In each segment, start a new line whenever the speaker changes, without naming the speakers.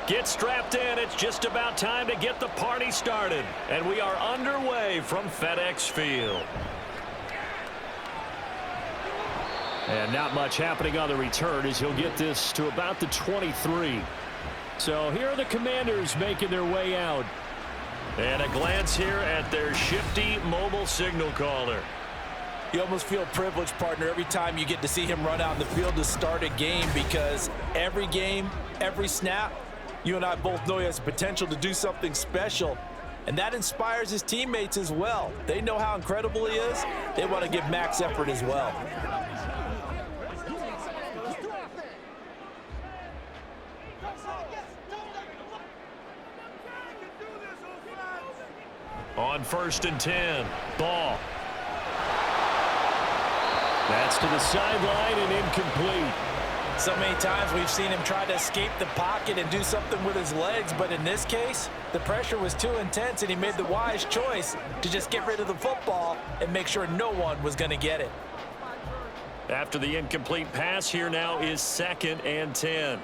Get strapped in. It's just about time to get the party started. And we are underway from FedEx Field. And not much happening on the return as he'll get this to about the 23. So here are the Commanders making their way out. And a glance here at their shifty mobile signal caller.
You almost feel privileged, partner, every time you get to see him run out in the field to start a game, because every game, every snap, you and I both know he has potential to do something special, and that inspires his teammates as well. They know how incredible he is. They want to give max effort as well.
On 1st and 10, ball. That's to the sideline and incomplete.
So many times we've seen him try to escape the pocket and do something with his legs, but in this case, the pressure was too intense and he made the wise choice to just get rid of the football and make sure no one was going to get it.
After the incomplete pass, here now is 2nd and 10.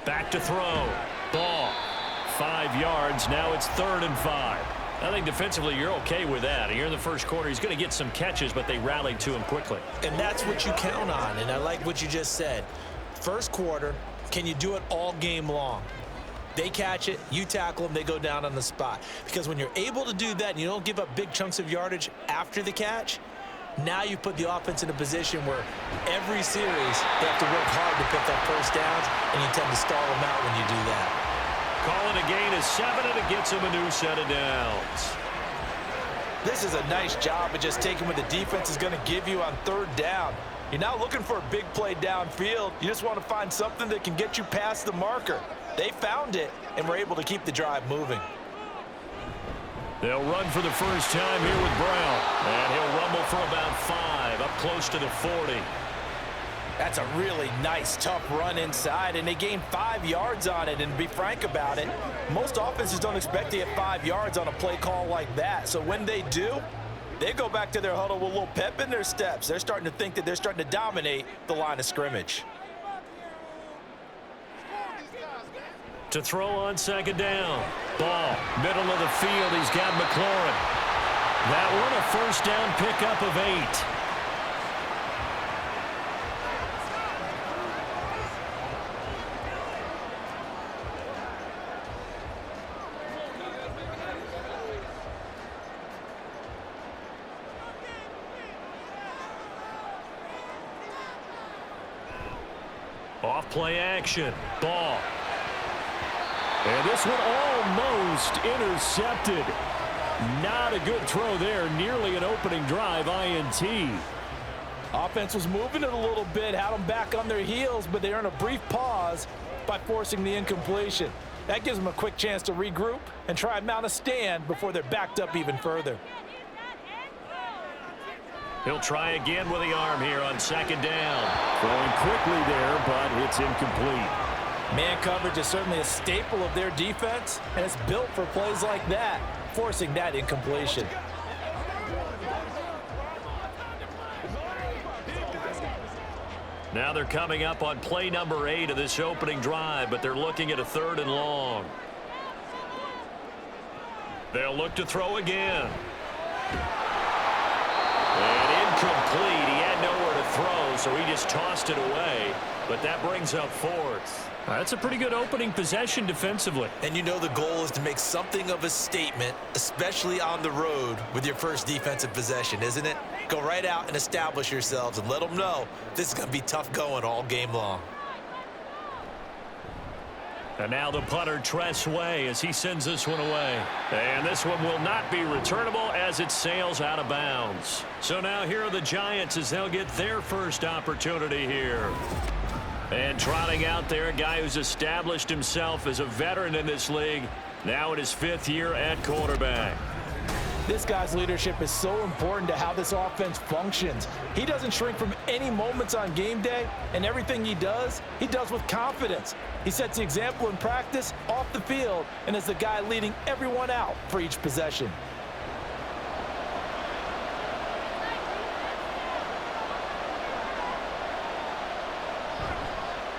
Back to throw. Ball. 5 yards. Now it's 3rd and 5. I think defensively you're okay with that. Here in the first quarter, he's going to get some catches, but they rallied to him quickly.
And that's what you count on, and I like what you just said. First quarter, can you do it all game long? They catch it, you tackle them, they go down on the spot. Because when you're able to do that and you don't give up big chunks of yardage after the catch, now you put the offense in a position where every series they have to work hard to pick up first downs, and you tend to stall them out when you do that.
Call it a gain of 7, and it gets him a new set of downs.
This is a nice job of just taking what the defense is going to give you on 3rd down. You're not looking for a big play downfield. You just want to find something that can get you past the marker. They found it and were able to keep the drive moving.
They'll run for the first time here with Brown. And he'll rumble for about 5, up close to the 40.
That's a really nice, tough run inside, and they gained 5 yards on it. And to be frank about it, most offenses don't expect to get 5 yards on a play call like that. So when they do, they go back to their huddle with a little pep in their steps. They're starting to think that they're starting to dominate the line of scrimmage.
To throw on 2nd down. Ball, middle of the field. He's got McLaurin. That one a 1st down pickup of 8. Off play action. Ball. And this one almost intercepted. Not a good throw there. Nearly an opening drive INT.
Offense was moving it a little bit, had them back on their heels, but they earned a brief pause by forcing the incompletion. That gives them a quick chance to regroup and try and mount a stand before they're backed up even further.
He'll try again with the arm here on 2nd down. Going quickly there, but it's incomplete.
Man coverage is certainly a staple of their defense, and it's built for plays like that, forcing that incompletion.
Now they're coming up on play number 8 of this opening drive, but they're looking at a 3rd and long. They'll look to throw again. And incomplete. He had nowhere to throw, so he just tossed it away. But that brings up 4th. That's a pretty good opening possession defensively.
And you know the goal is to make something of a statement, especially on the road with your first defensive possession, isn't it? Go right out and establish yourselves and let them know this is going to be tough going all game long.
And now the punter, Tress Way, as he sends this one away. And this one will not be returnable as it sails out of bounds. So now here are the Giants as they'll get their first opportunity here. And trotting out there, a guy who's established himself as a veteran in this league, now in his 5th year at quarterback.
This guy's leadership is so important to how this offense functions. He doesn't shrink from any moments on game day, and everything he does with confidence. He sets the example in practice, off the field, and is the guy leading everyone out for each possession.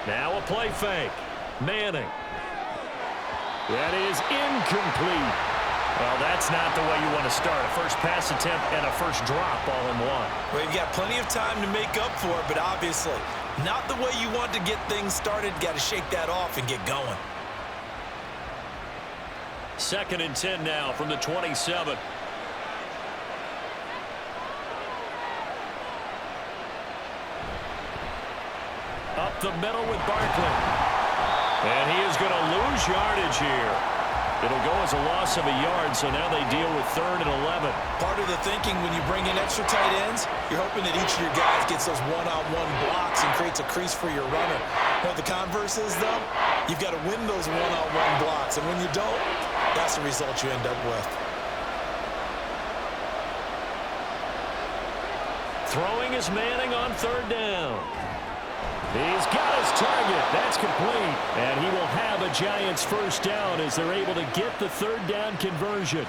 Now a play fake. Manning. That is incomplete. Well, that's not the way you want to start. A first pass attempt and a first drop all in one.
Well, you've got plenty of time to make up for it, but obviously not the way you want to get things started. Got to shake that off and get going.
2nd and 10 now from the 27. Up the middle with Barkley. And he is going to lose yardage here. It'll go as a loss of a yard, so now they deal with 3rd and 11.
Part of the thinking when you bring in extra tight ends, you're hoping that each of your guys gets those one-on-one blocks and creates a crease for your runner. You know what the converse is, though? You've got to win those one-on-one blocks, and when you don't, that's the result you end up with.
Throwing is Manning on 3rd down. He's got his target. That's complete. And he will have a Giants first down as they're able to get the 3rd down conversion.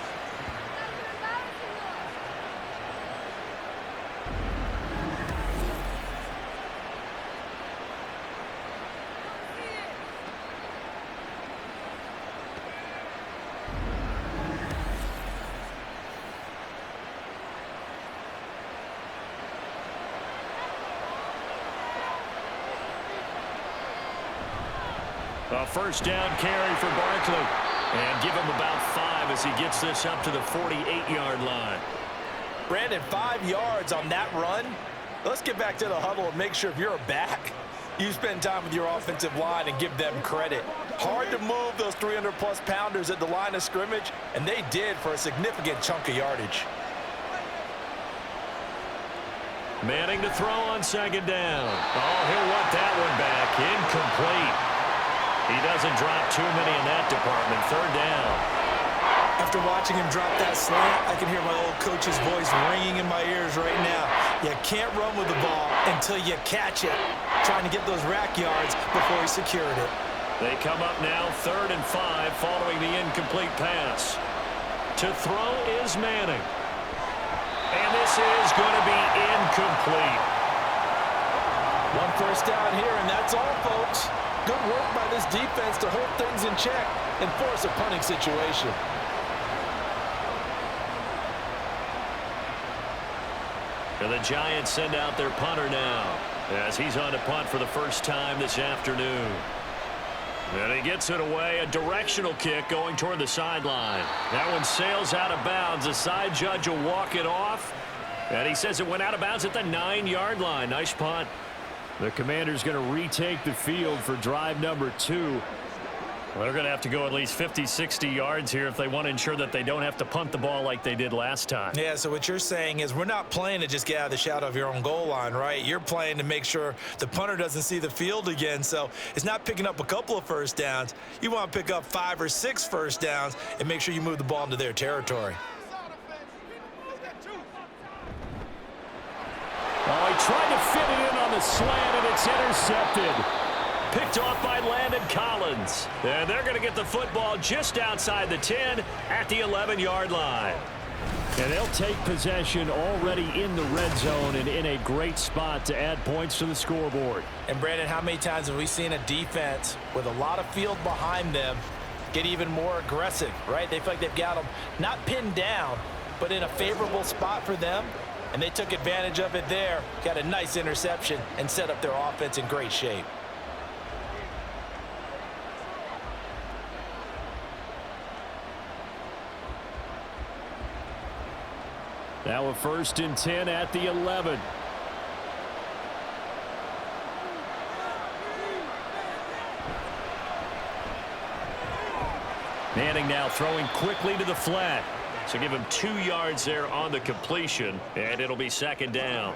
A first down carry for Barkley. And give him about 5 as he gets this up to the 48-yard line.
Brandon, 5 yards on that run. Let's get back to the huddle and make sure if you're a back, you spend time with your offensive line and give them credit. Hard to move those 300-plus pounders at the line of scrimmage, and they did for a significant chunk of yardage.
Manning to throw on 2nd down. Oh, he'll want that one back. Incomplete. He doesn't drop too many in that department. 3rd down.
After watching him drop that slant, I can hear my old coach's voice ringing in my ears right now. You can't run with the ball until you catch it. Trying to get those rack yards before he secured it.
They come up now 3rd and 5 following the incomplete pass. To throw is Manning. And this is going to be incomplete.
1 first down here, and that's all, folks. Good work by this defense to hold things in check and force a punting situation.
And the Giants send out their punter now as he's on to punt for the first time this afternoon. And he gets it away, a directional kick going toward the sideline. That one sails out of bounds. The side judge will walk it off. And he says it went out of bounds at the 9-yard line. Nice punt. The Commanders going to retake the field for drive number 2. Well, they're going to have to go at least 50, 60 yards here if they want to ensure that they don't have to punt the ball like they did last time.
Yeah, so what you're saying is we're not playing to just get out of the shadow of your own goal line, right? You're playing to make sure the punter doesn't see the field again. So it's not picking up a couple of first downs. You want to pick up 5 or 6 first downs and make sure you move the ball into their territory.
Oh, he tried to fit it in on the slant, and it's intercepted. Picked off by Landon Collins. And they're going to get the football just outside the 10 at the 11-yard line. And they'll take possession already in the red zone and in a great spot to add points to the scoreboard.
And, Brandon, how many times have we seen a defense with a lot of field behind them get even more aggressive, right? They feel like they've got them not pinned down, but in a favorable spot for them. And they took advantage of it there, got a nice interception, and set up their offense in great shape.
Now a 1st and 10 at the 11. Manning now throwing quickly to the flat. So give him 2 yards there on the completion, and it'll be 2nd down.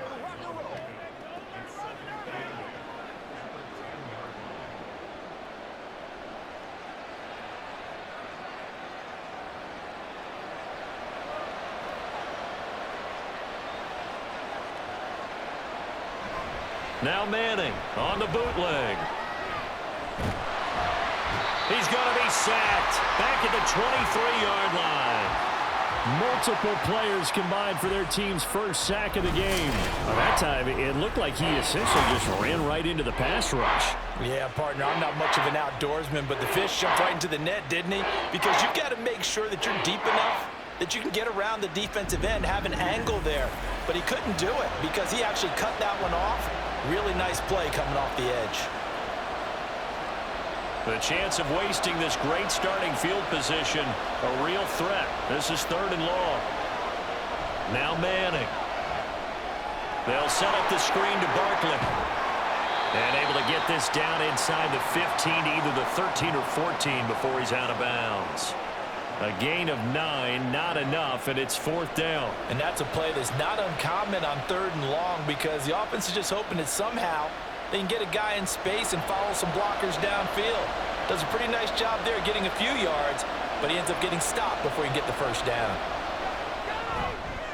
Now Manning on the bootleg. He's going to be sacked back at the 23-yard line. Multiple players combined for their team's first sack of the game. Well, that time, it looked like he essentially just ran right into the pass rush.
Yeah, partner, I'm not much of an outdoorsman, but the fish jumped right into the net, didn't he? Because you've got to make sure that you're deep enough that you can get around the defensive end, have an angle there. But he couldn't do it because he actually cut that one off. Really nice play coming off the edge.
The chance of wasting this great starting field position, a real threat. This is 3rd and long. Now Manning. They'll set up the screen to Barkley. And able to get this down inside the 15, either the 13 or 14 before he's out of bounds. A gain of 9, not enough, and it's 4th down.
And that's a play that's not uncommon on 3rd and long because the offense is just hoping that somehow they can get a guy in space and follow some blockers downfield. Does a pretty nice job there getting a few yards, but he ends up getting stopped before he can get the first down.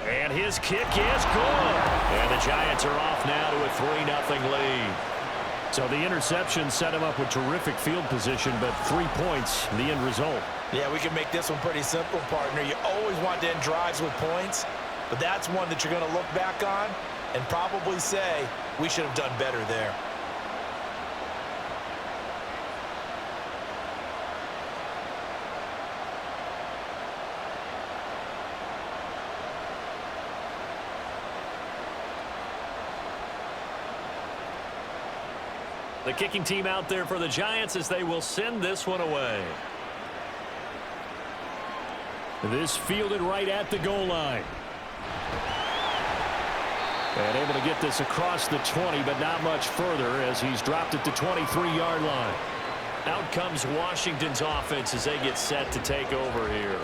And his kick is good. And the Giants are off now to a 3-0 lead. So the interception set him up with terrific field position, but 3 points, the end result.
Yeah, we can make this one pretty simple, partner. You always want to end drives with points, but that's one that you're going to look back on and probably say, we should have done better there.
The kicking team out there for the Giants as they will send this one away. This fielded right at the goal line. And able to get this across the 20, but not much further as he's dropped at the 23-yard line. Out comes Washington's offense as they get set to take over here.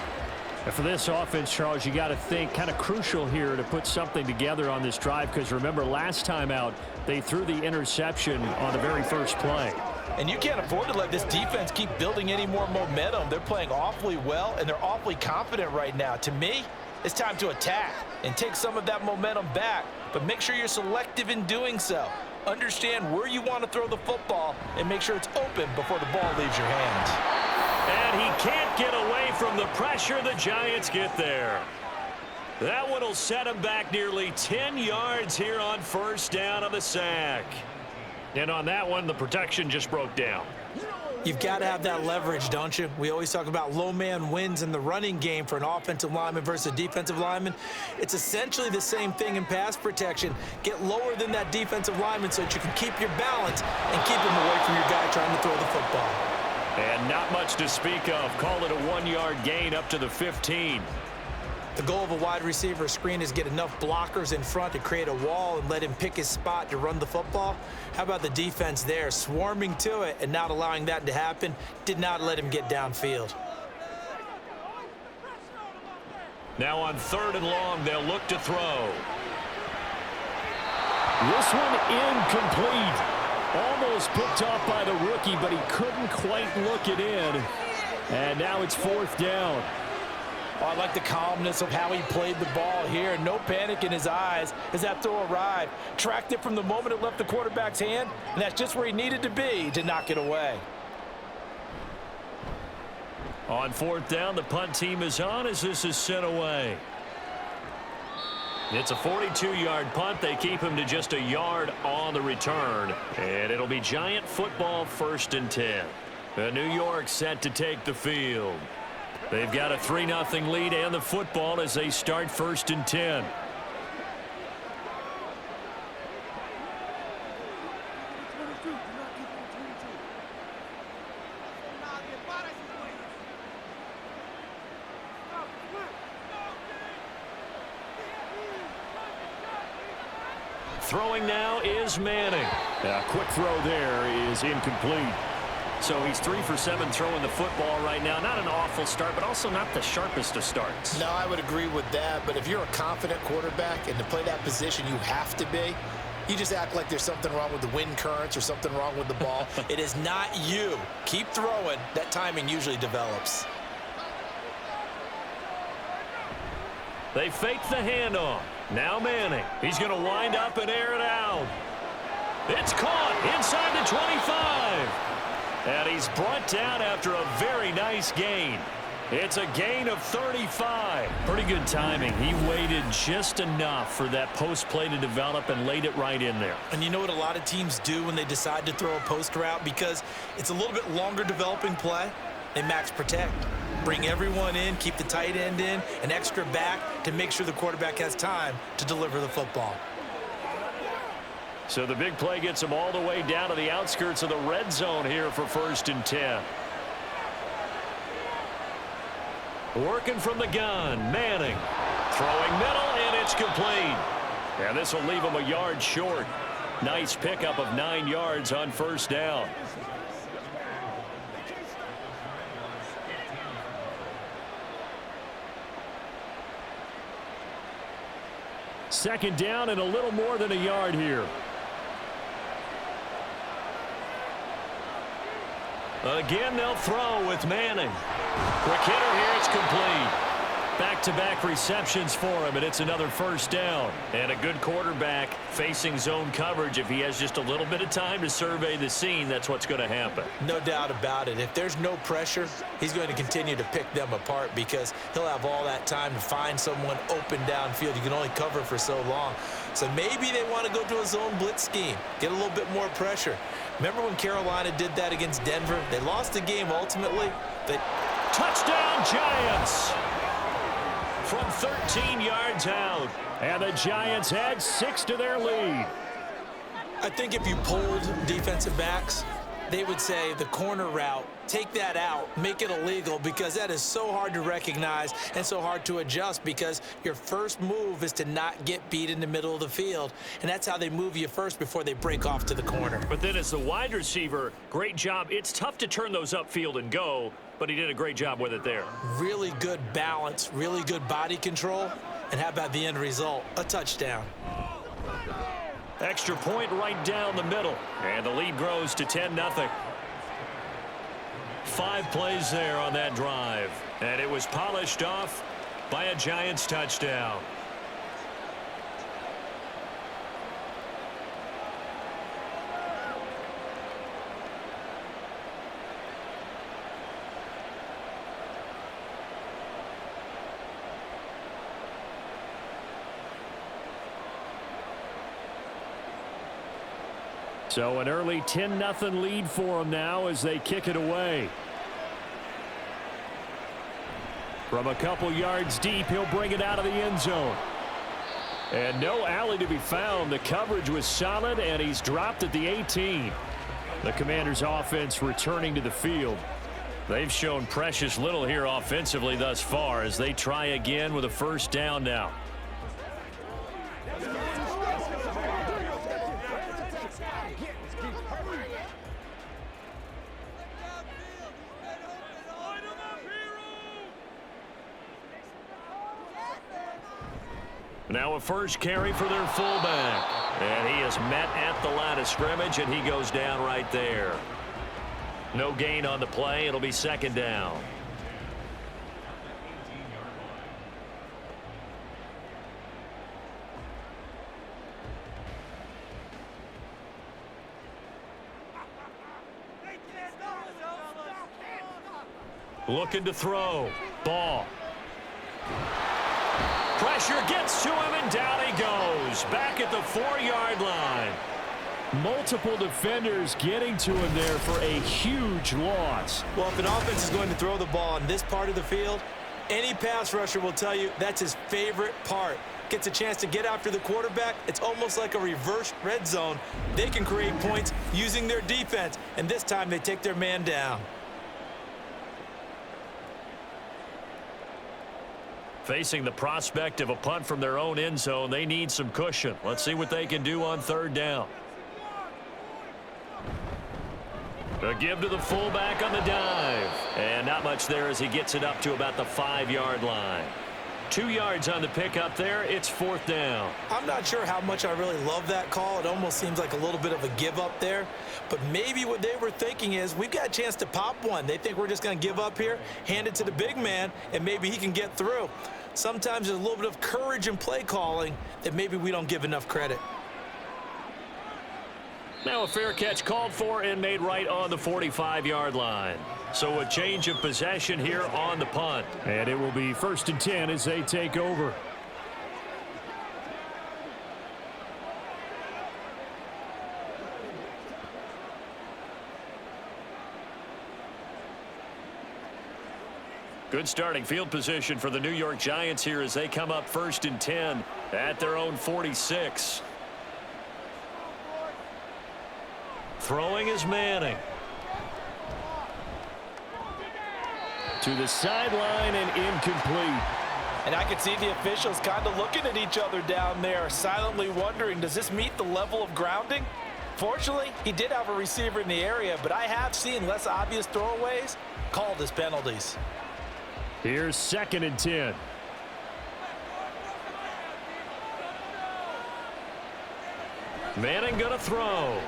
And for this offense, Charles, you got to think kind of crucial here to put something together on this drive because remember last time out they threw the interception on the very first play.
And you can't afford to let this defense keep building any more momentum. They're playing awfully well, and they're awfully confident right now. To me, it's time to attack and take some of that momentum back, but make sure you're selective in doing so. Understand where you want to throw the football and make sure it's open before the ball leaves your hands.
And he can't get away from the pressure. The Giants get there. That one will set him back nearly 10 yards here on 1st down on the sack. And on that one, the protection just broke down.
You've got to have that leverage, don't you? We always talk about low man wins in the running game for an offensive lineman versus a defensive lineman. It's essentially the same thing in pass protection. Get lower than that defensive lineman so that you can keep your balance and keep him away from your guy trying to throw the football.
And not much to speak of. Call it a 1-yard gain up to the 15.
The goal of a wide receiver screen is get enough blockers in front to create a wall and let him pick his spot to run the football. How about the defense there, swarming to it and not allowing that to happen? Did not let him get downfield.
Now on 3rd and long, they'll look to throw. This one incomplete. Almost picked off by the rookie, but he couldn't quite look it in. And now it's 4th down.
Oh, I like the calmness of how he played the ball here. No panic in his eyes as that throw arrived. Tracked it from the moment it left the quarterback's hand, and that's just where he needed to be to knock it away.
On 4th down, the punt team is on as this is sent away. It's a 42-yard punt. They keep him to just a yard on the return. And it'll be Giant football 1st and 10. The New York set to take the field. They've got a 3-0 lead and the football as they start 1st and 10. Throwing now is Manning. A quick throw there is incomplete. So he's 3 for 7 throwing the football right now. Not an awful start, but also not the sharpest of starts.
No, I would agree with that. But if you're a confident quarterback and to play that position you have to be, you just act like there's something wrong with the wind currents or something wrong with the ball.
It is not you. Keep throwing. That timing usually develops.
They fake the handoff. Now Manning. He's going to wind up and air it out. It's caught inside the 25. And he's brought down after a very nice gain. It's a gain of 35. Pretty good timing. He waited just enough for that post play to develop and laid it right in there.
And you know what a lot of teams do when they decide to throw a post route? Because it's a little bit longer developing play, they max protect. Bring everyone in, keep the tight end in, an extra back to make sure the quarterback has time to deliver the football.
So the big play gets him all the way down to the outskirts of the red zone here for 1st and 10. Working from the gun, Manning. Throwing middle, and it's complete. And this will leave him a yard short. Nice pickup of 9 yards on 1st down. Second down and a little more than a yard here. Again, they'll throw with Manning. Quick hitter here, it's complete. Back-to-back receptions for him, and it's another 1st down. And a good quarterback facing zone coverage. If he has just a little bit of time to survey the scene, that's what's going to happen.
No doubt about it. If there's no pressure, he's going to continue to pick them apart because he'll have all that time to find someone open downfield. You can only cover for so long. So maybe they want to go to a zone blitz scheme, get a little bit more pressure. Remember when Carolina did that against Denver? They lost the game ultimately.
Touchdown, Giants! From 13 yards out. And the Giants add 6 to their lead.
I think if you polled defensive backs, they would say the corner route, take that out, make it illegal, because that is so hard to recognize and so hard to adjust because your first move is to not get beat in the middle of the field, and that's how they move you first before they break off to the corner.
But then as the wide receiver, great job. It's tough to turn those upfield and go, but he did a great job with it there.
Really good balance, really good body control, and how about the end result? A touchdown.
Extra point right down the middle, and the lead grows to 10-0. 5 plays there on that drive, and it was polished off by a Giants touchdown. So an early 10-0 lead for them now as they kick it away. From a couple yards deep, he'll bring it out of the end zone. And no alley to be found. The coverage was solid, and he's dropped at the 18. The Commanders' offense returning to the field. They've shown precious little here offensively thus far as they try again with a 1st down now. Now a first carry for their fullback. And he is met at the line of scrimmage, and he goes down right there. No gain on the play. It'll be 2nd down. Looking to throw. Ball. Pressure gets to him, and down he goes. Back at the 4-yard line. Multiple defenders getting to him there for a huge loss.
Well, if an offense is going to throw the ball on this part of the field, any pass rusher will tell you that's his favorite part. Gets a chance to get after the quarterback. It's almost like a reverse red zone. They can create points using their defense, and this time they take their man down.
Facing the prospect of a punt from their own end zone, they need some cushion. Let's see what they can do on 3rd down. A give to the fullback on the dive. And not much there as he gets it up to about the 5-yard line. 2 yards on the pickup there. It's 4th down.
I'm not sure how much I really love that call. It almost seems like a little bit of a give up there. But maybe what they were thinking is we've got a chance to pop one. They think we're just going to give up here, hand it to the big man, and maybe he can get through. Sometimes there's a little bit of courage in play calling that maybe we don't give enough credit.
Now a fair catch called for and made right on the 45-yard line. So a change of possession here on the punt.
And it will be 1st and 10 as they take over.
Good starting field position for the New York Giants here as they come up 1st and 10 at their own 46. Throwing is Manning.
To the sideline and incomplete.
And I could see the officials kind of looking at each other down there, silently wondering, does this meet the level of grounding? Fortunately, he did have a receiver in the area, but I have seen less obvious throwaways called as penalties.
Here's 2nd and 10.
Manning gonna throw.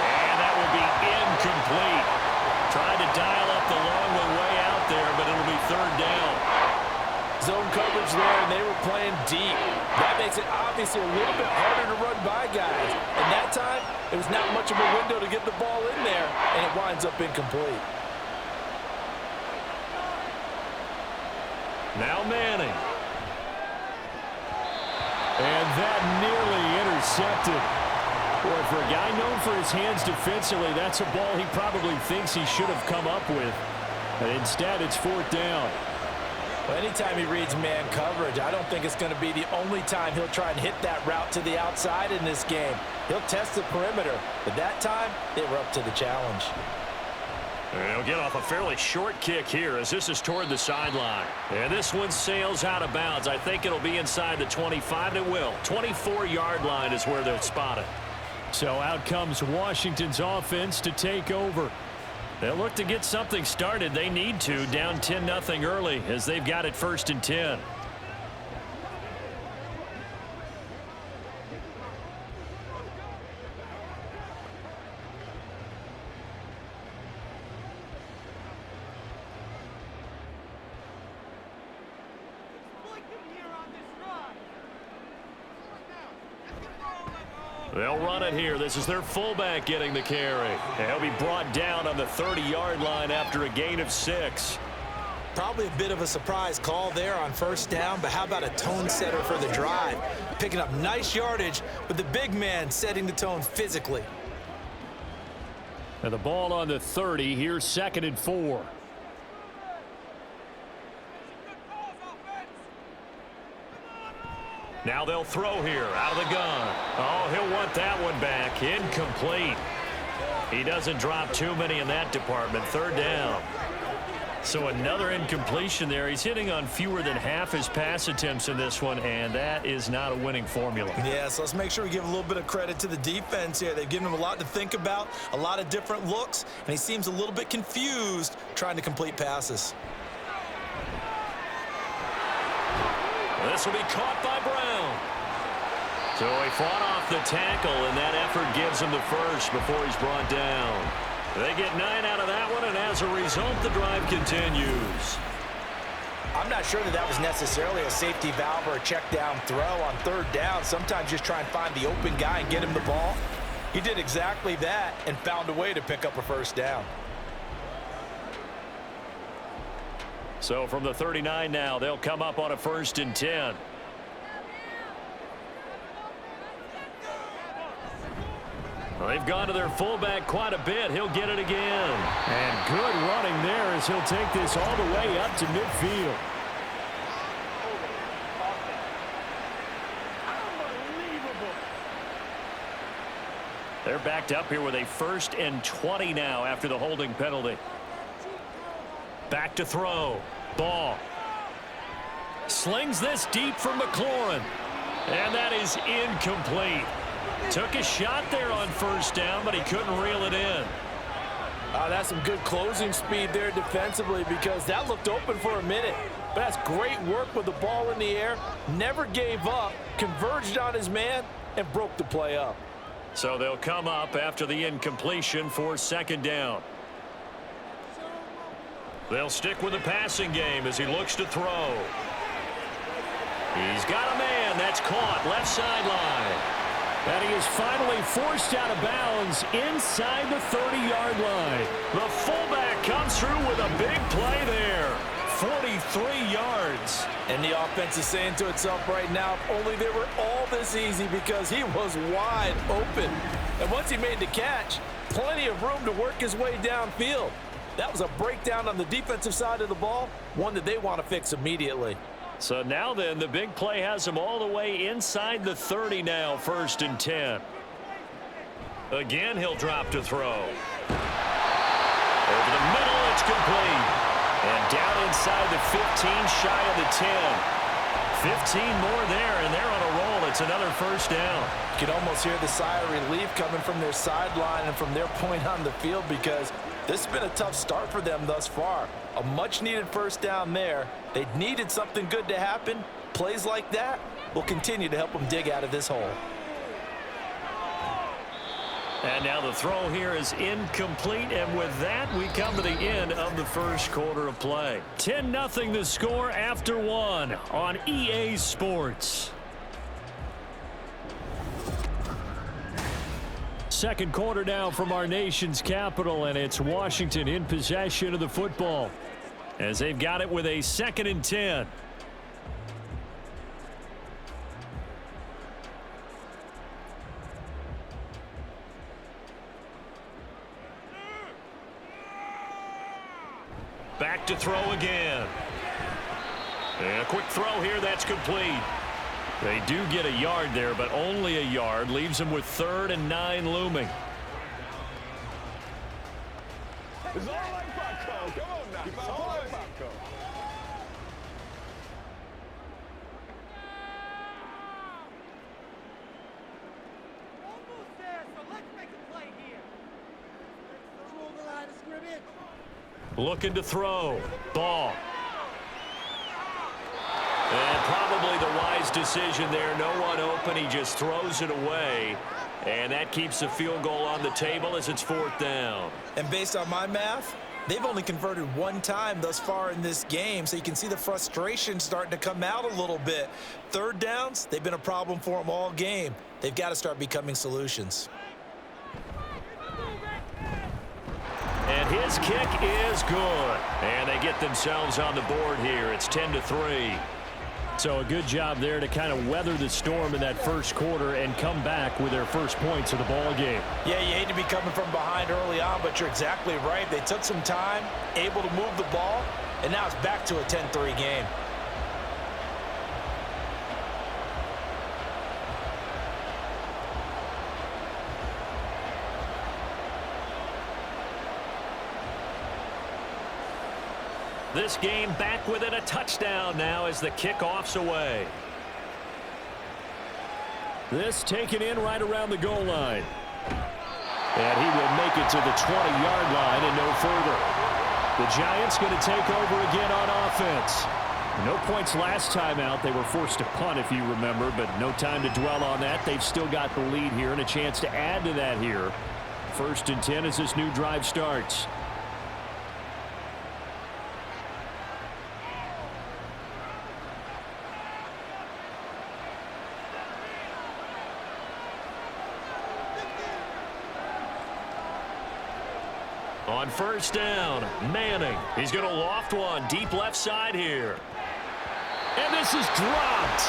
And that will be incomplete. Trying to dial up the long way out there, but it'll be 3rd down.
Zone coverage there, and they were playing deep. That makes it obviously a little bit harder to run by guys. And that time, it was not much of a window to get the ball in there, and it winds up incomplete.
Now Manning.
And that nearly intercepted. Boy, for a guy known for his hands defensively, that's a ball he probably thinks he should have come up with. But instead, it's 4th down.
Well, anytime he reads man coverage, I don't think it's going to be the only time he'll try and hit that route to the outside in this game. He'll test the perimeter, but that time, they were up to the challenge.
He'll get off a fairly short kick here as this is toward the sideline. And this one sails out of bounds. I think it'll be inside the 25, and it will. 24-yard line is where they'll spot it.
So out comes Washington's offense to take over.
They'll look to get something started. They need to, down 10-0 early as they've got it 1st and 10. They'll run it here. This is their fullback getting the carry. He'll be brought down on the 30-yard line after a gain of 6.
Probably a bit of a surprise call there on 1st down, but how about a tone setter for the drive? Picking up nice yardage, but the big man setting the tone physically.
And the ball on the 30. Here's 2nd and 4.
Now they'll throw here out of the gun. Oh, he'll want that one back. Incomplete. He doesn't drop too many in that department. 3rd down. So another incompletion there. He's hitting on fewer than half his pass attempts in this one, and that is not a winning formula.
Yeah, so let's make sure we give a little bit of credit to the defense here. They've given him a lot to think about, a lot of different looks, and he seems a little bit confused trying to complete passes.
This will be caught by Brown. So he fought off the tackle, and that effort gives him the first before he's brought down. They get 9 out of that one, and as a result, the drive continues.
I'm not sure that was necessarily a safety valve or a check down throw on 3rd down. Sometimes just try and find the open guy and get him the ball. He did exactly that and found a way to pick up a 1st down.
So from the 39 now, they'll come up on a 1st and 10. Well, they've gone to their fullback quite a bit. He'll get it again.
And good running there as he'll take this all the way up to midfield.
They're backed up here with a 1st and 20 now after the holding penalty. Back to throw. Ball. Slings this deep for McLaurin. And that is incomplete. Took a shot there on 1st down, but he couldn't reel it in.
That's some good closing speed there defensively because that looked open for a minute. But that's great work with the ball in the air. Never gave up, converged on his man, and broke the play up.
So they'll come up after the incompletion for 2nd down. They'll stick with the passing game as he looks to throw. He's got a man. That's caught. Left sideline.
And he is finally forced out of bounds inside the 30-yard line.
The fullback comes through with a big play there. 43 yards.
And the offense is saying to itself right now, if only they were all this easy, because he was wide open. And once he made the catch, plenty of room to work his way downfield. That was a breakdown on the defensive side of the ball, one that they want to fix immediately.
So now then, the big play has him all the way inside the 30 now, 1st and 10. Again, he'll drop to throw. Over the middle, it's complete. And down inside the 15, shy of the 10. 15 more there, and they're on a roll. It's another 1st down.
You can almost hear the sigh of relief coming from their sideline and from their point on the field, because this has been a tough start for them thus far. A much-needed 1st down there. They needed something good to happen. Plays like that will continue to help them dig out of this hole.
And now the throw here is incomplete, and with that, we come to the end of the 1st quarter of play. 10-0 the score after 1 on EA Sports. 2nd quarter now from our nation's capital, and it's Washington in possession of the football as they've got it with a 2nd and 10. Back to throw again. And a quick throw here, that's complete. They do get a yard there, but only a yard. Leaves them with 3rd and 9 looming.
It's all like popcorn. Come on now. It's all like popcorn.
Almost there, so let's make a play here. Control the line of scrimmage.
Looking to throw. Ball. And probably the wise decision there. No one open. He just throws it away. And that keeps the field goal on the table as it's 4th down.
And based on my math, they've only converted 1 time thus far in this game, so you can see the frustration starting to come out a little bit. 3rd downs, they've been a problem for them all game. They've got to start becoming solutions.
And his kick is good. And they get themselves on the board here. It's 10-3.
So a good job there to kind of weather the storm in that 1st quarter and come back with their first points of the ball game.
Yeah, you hate to be coming from behind early on, but you're exactly right. They took some time, able to move the ball, and now it's back to a 10-3 game.
This game back within a touchdown now as the kickoff's away.
This taken in right around the goal line. And he will make it to the 20-yard line and no further. The Giants going to take over again on offense. No points last time out. They were forced to punt, if you remember, but no time to dwell on that. They've still got the lead here and a chance to add to that here. 1st and 10 as this new drive starts.
On 1st down, Manning. He's going to loft one deep left side here.
And this is dropped.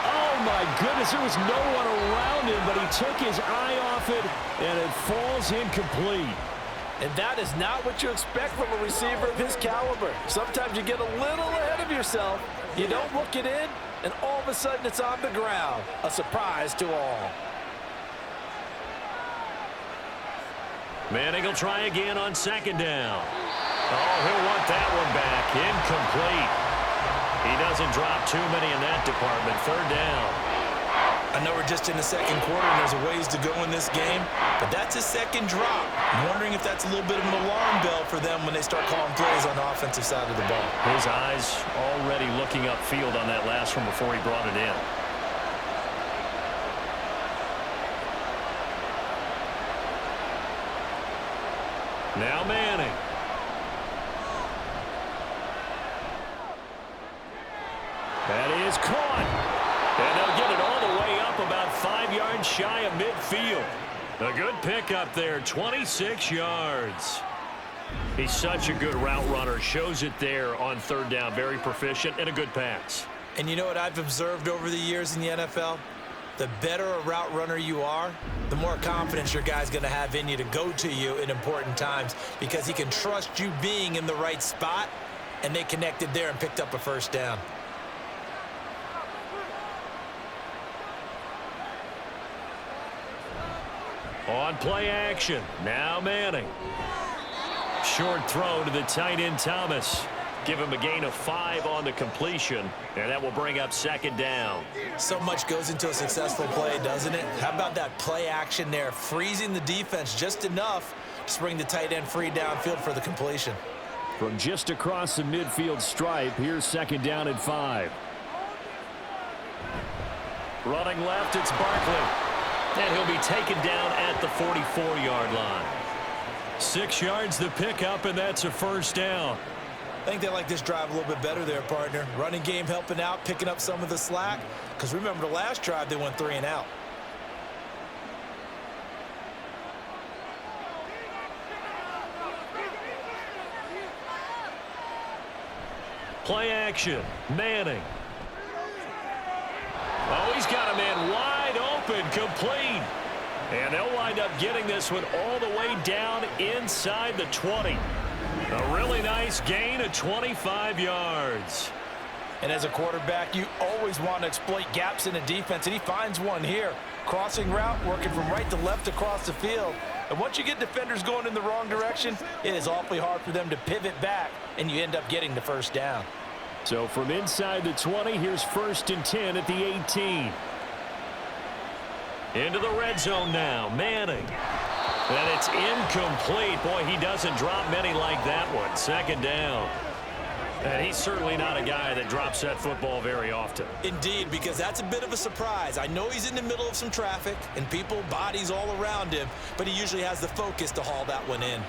Oh, my goodness. There was no one around him, but he took his eye off it, and it falls incomplete.
And that is not what you expect from a receiver of his caliber. Sometimes you get a little ahead of yourself. You don't look it in, and all of a sudden it's on the ground. A surprise to all.
Manning will try again on 2nd down. Oh, he'll want that one back. Incomplete. He doesn't drop too many in that department. 3rd down.
I know we're just in the 2nd quarter and there's a ways to go in this game, but that's his 2nd drop. I'm wondering if that's a little bit of an alarm bell for them when they start calling plays on the offensive side of the ball.
His eyes already looking upfield on that last one before he brought it in. Now Manning. That is caught. And they'll get it all the way up about 5 yards seems shy of midfield. A good pickup there, 26 yards. He's such a good route runner. Shows it there on third down. Very proficient and a good pass.
And you know what I've observed over the years in the NFL? The better a route runner you are, the more confidence your guy's going to have in you to go to you in important times because he can trust you being in the right spot, and they connected there and picked up a first down.
On play action, now Manning. Short throw to the tight end Thomas. Give him a gain of 5 on the completion, and that will bring up second down.
So much goes into a successful play, doesn't it? How about that play action there, freezing the defense just enough to bring the tight end free downfield for the completion.
From just across the midfield stripe, here's second down and 5.
Running left, it's Barkley. And he'll be taken down at the 44-yard line. 6 yards the pickup, and that's a first down.
I think they like this drive a little bit better there, partner. Running game helping out, picking up some of the slack. Because remember the last drive, they went 3 and out.
Play action, Manning. Oh, he's got a man wide open, complete. And they'll wind up getting this one all the way down inside the 20. A really nice gain of 25 yards.
And as a quarterback, you always want to exploit gaps in the defense, and he finds one here. Crossing route, working from right to left across the field. And once you get defenders going in the wrong direction, it is awfully hard for them to pivot back, and you end up getting the first down.
So from inside the 20, here's 1st and 10 at the 18.
Into the red zone now, Manning. And it's incomplete. Boy, he doesn't drop many like that one. Second down. And he's certainly not a guy that drops that football very often.
Indeed, because that's a bit of a surprise. I know he's in the middle of some traffic and people, bodies all around him, but he usually has the focus to haul that one in.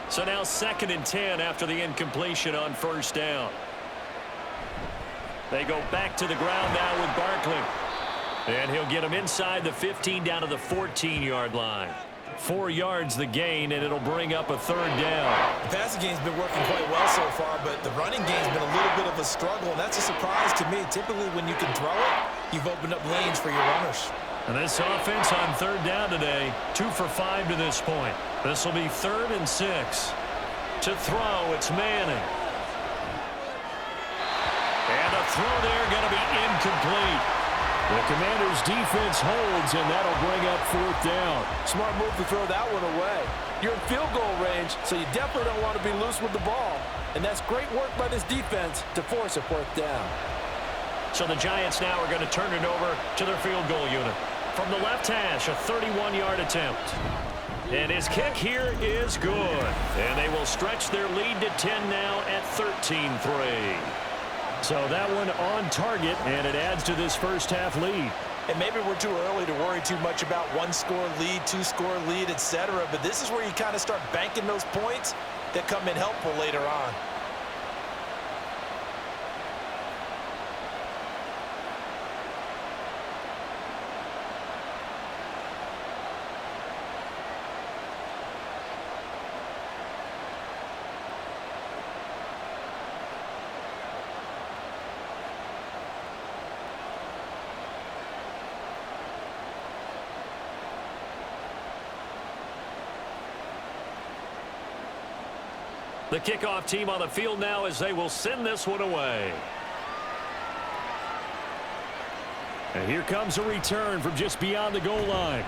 So now 2nd and 10 after the incompletion on first down. They go back to the ground now with Barkley. And he'll get him inside the 15 down to the 14-yard line. 4 yards the gain, and it'll bring up a third down.
The passing game's been working quite well so far, but the running game's been a little bit of a struggle, and that's a surprise to me. Typically, when you can throw it, you've opened up lanes for your runners.
And this offense on third down today, 2 for 5 to this point. This will be 3rd and 6. To throw, it's Manning. And a throw there going to be incomplete.
The Commanders' defense holds, and that'll bring up 4th down.
Smart move to throw that one away. You're in field goal range, so you definitely don't want to be loose with the ball. And that's great work by this defense to force a 4th down.
So the Giants now are going to turn it over to their field goal unit. From the left hash, a 31-yard attempt. And his kick here is good. And they will stretch their lead to 10 now at 13-3.
So that one on target, and it adds to this first half lead.
And maybe we're too early to worry too much about 1-score lead, 2-score lead, etc. But this is where you kind of start banking those points that come in helpful later on.
The kickoff team on the field now as they will send this one away.
And here comes a return from just beyond the goal line.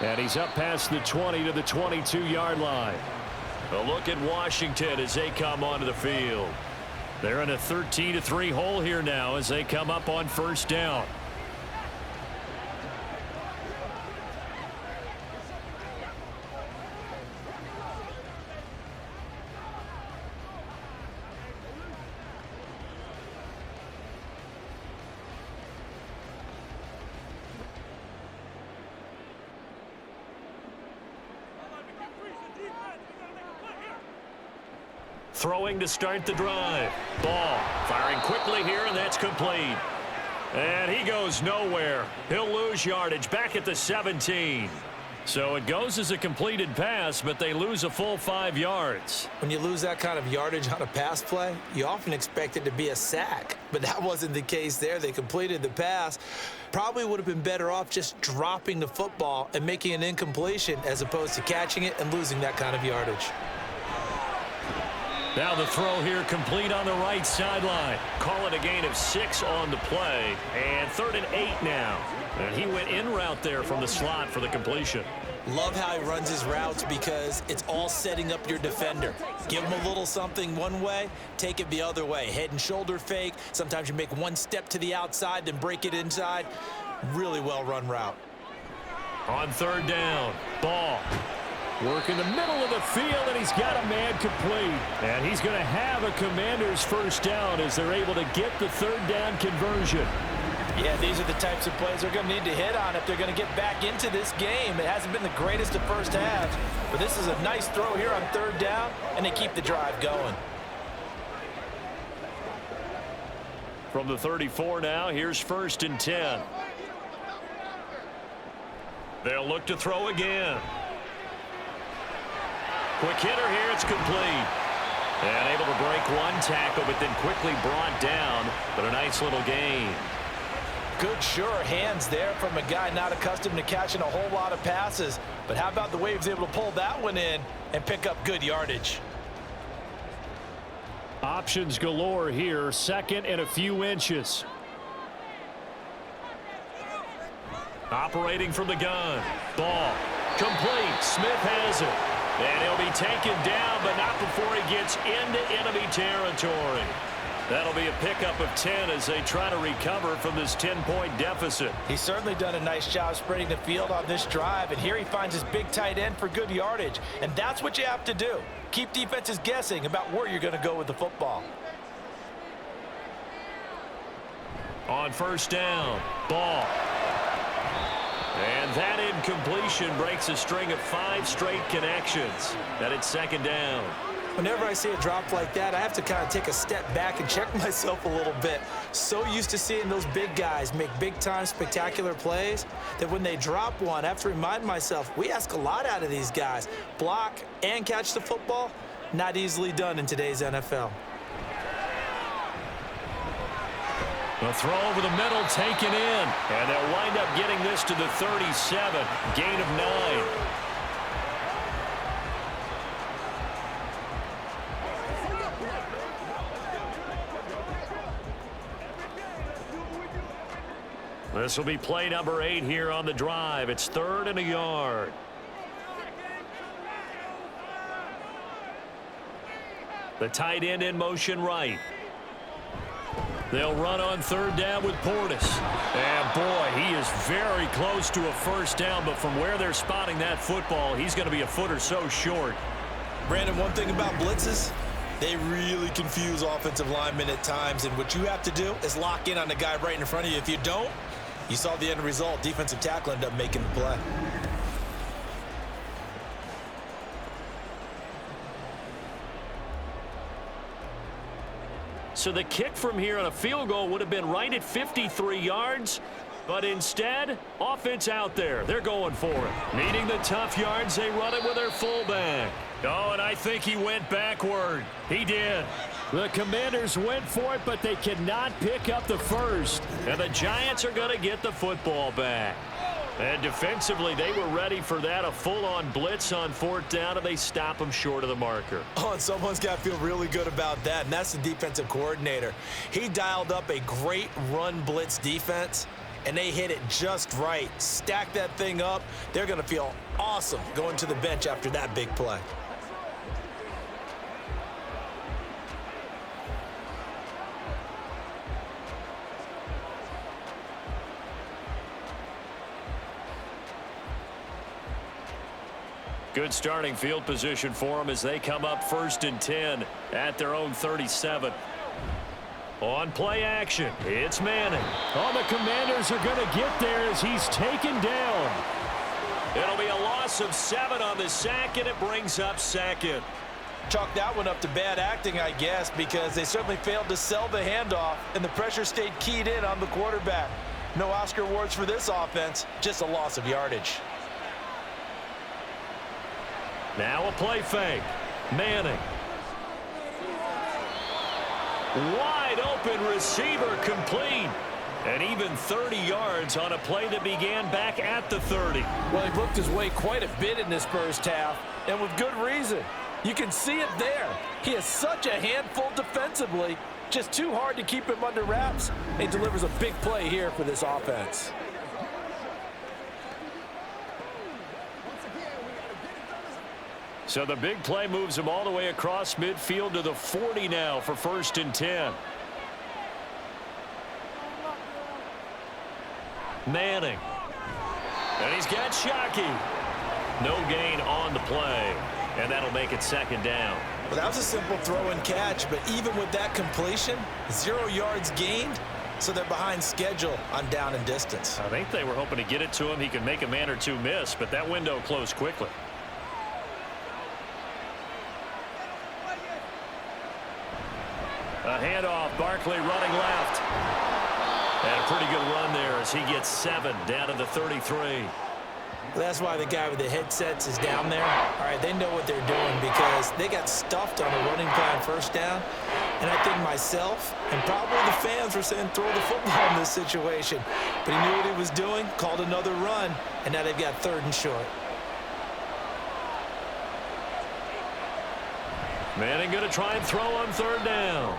And he's up past the 20 to the 22-yard line.
A look at Washington as they come onto the field. They're in a 13-3 hole here now as they come up on first down. Throwing to start the drive. Ball firing quickly here, and that's complete. And he goes nowhere. He'll lose yardage back at the 17. So it goes as a completed pass, but they lose a full 5 yards.
When you lose that kind of yardage on a pass play, you often expect it to be a sack. But that wasn't the case there. They completed the pass. Probably would have been better off just dropping the football and making an incompletion as opposed to catching it and losing that kind of yardage.
Now the throw here complete on the right sideline. Call it a gain of 6 on the play. And 3rd and 8 now. And he went in route there from the slot for the completion.
Love how he runs his routes because it's all setting up your defender. Give him a little something one way, take it the other way. Head and shoulder fake. Sometimes you make one step to the outside, then break it inside. Really well run route.
On 3rd down, ball.
Work in the middle of the field, and he's got a man complete. And he's going to have a Commanders first down as they're able to get the 3rd down conversion.
Yeah, these are the types of plays they're going to need to hit on if they're going to get back into this game. It hasn't been the greatest of first halves, but this is a nice throw here on 3rd down, and they keep the drive going.
From the 34 now, here's 1st and 10. They'll look to throw again. Quick hitter here, it's complete. And able to break one tackle, but then quickly brought down, but a nice little gain.
Good, sure hands there from a guy not accustomed to catching a whole lot of passes. But how about the way he was able to pull that one in and pick up good yardage?
Options galore here, 2nd and a few inches.
Operating from the gun. Ball. Complete. Smith has it. And he'll be taken down, but not before he gets into enemy territory. That'll be a pickup of 10 as they try to recover from this 10-point deficit.
He's certainly done a nice job spreading the field on this drive, and here he finds his big tight end for good yardage. And that's what you have to do. Keep defenses guessing about where you're going to go with the football.
On 1st down, ball. And that incompletion breaks a string of 5 straight connections. And it's 2nd down.
Whenever I see a drop like that, I have to kind of take a step back and check myself a little bit. So used to seeing those big guys make big-time spectacular plays that when they drop one, I have to remind myself, we ask a lot out of these guys. Block and catch the football, not easily done in today's NFL.
The throw over the middle taken in. And they'll wind up getting this to the 37. Gain of 9. This will be play number 8 here on the drive. It's 3rd and a yard. The tight end in motion right. They'll run on 3rd down with Portis. And boy, he is very close to a first down, but from where they're spotting that football, he's going to be a foot or so short.
Brandon, one thing about blitzes, they really confuse offensive linemen at times, and what you have to do is lock in on the guy right in front of you. If you don't, you saw the end result. Defensive tackle ended up making the play.
So the kick from here on a field goal would have been right at 53 yards. But instead, offense out there. They're going for it. Needing the tough yards, they run it with their fullback. Oh, and I think he went backward. He did.
The Commanders went for it, but they cannot pick up the first.
And the Giants are going to get the football back. And defensively, they were ready for that, a full-on blitz on 4th down, and they stop them short of the marker.
Oh, and someone's got to feel really good about that, and that's the defensive coordinator. He dialed up a great run blitz defense, and they hit it just right. Stack that thing up. They're going to feel awesome going to the bench after that big play.
Good starting field position for them as they come up 1st and 10 at their own 37. On play action, it's Manning.
Oh, the Commanders are going to get there as he's taken down.
It'll be a loss of 7 on the sack, and it brings up 2nd.
Chalk that one up to bad acting, I guess, because they certainly failed to sell the handoff, and the pressure stayed keyed in on the quarterback. No Oscar awards for this offense, just a loss of yardage.
Now a play fake. Manning. Wide open receiver complete. And even 30 yards on a play that began back at the 30.
Well, he booked his way quite a bit in this first half, and with good reason. You can see it there. He is such a handful defensively, just too hard to keep him under wraps, and delivers a big play here for this offense.
So the big play moves him all the way across midfield to the 40 now for 1st and 10. Manning. And he's got Shockey. No gain on the play. And that'll make it 2nd down.
Well, that was a simple throw and catch, but even with that completion, 0 yards gained, so they're behind schedule on down and distance.
I think they were hoping to get it to him. He could make a man or two miss, but that window closed quickly. A handoff, Barkley running left. And a pretty good run there as he gets 7 down to the 33.
That's why the guy with the headsets is down there. All right, they know what they're doing because they got stuffed on a running play on 1st down. And I think myself and probably the fans were saying throw the football in this situation. But he knew what he was doing, called another run, and now they've got 3rd and short.
Manning going to try and throw on 3rd down.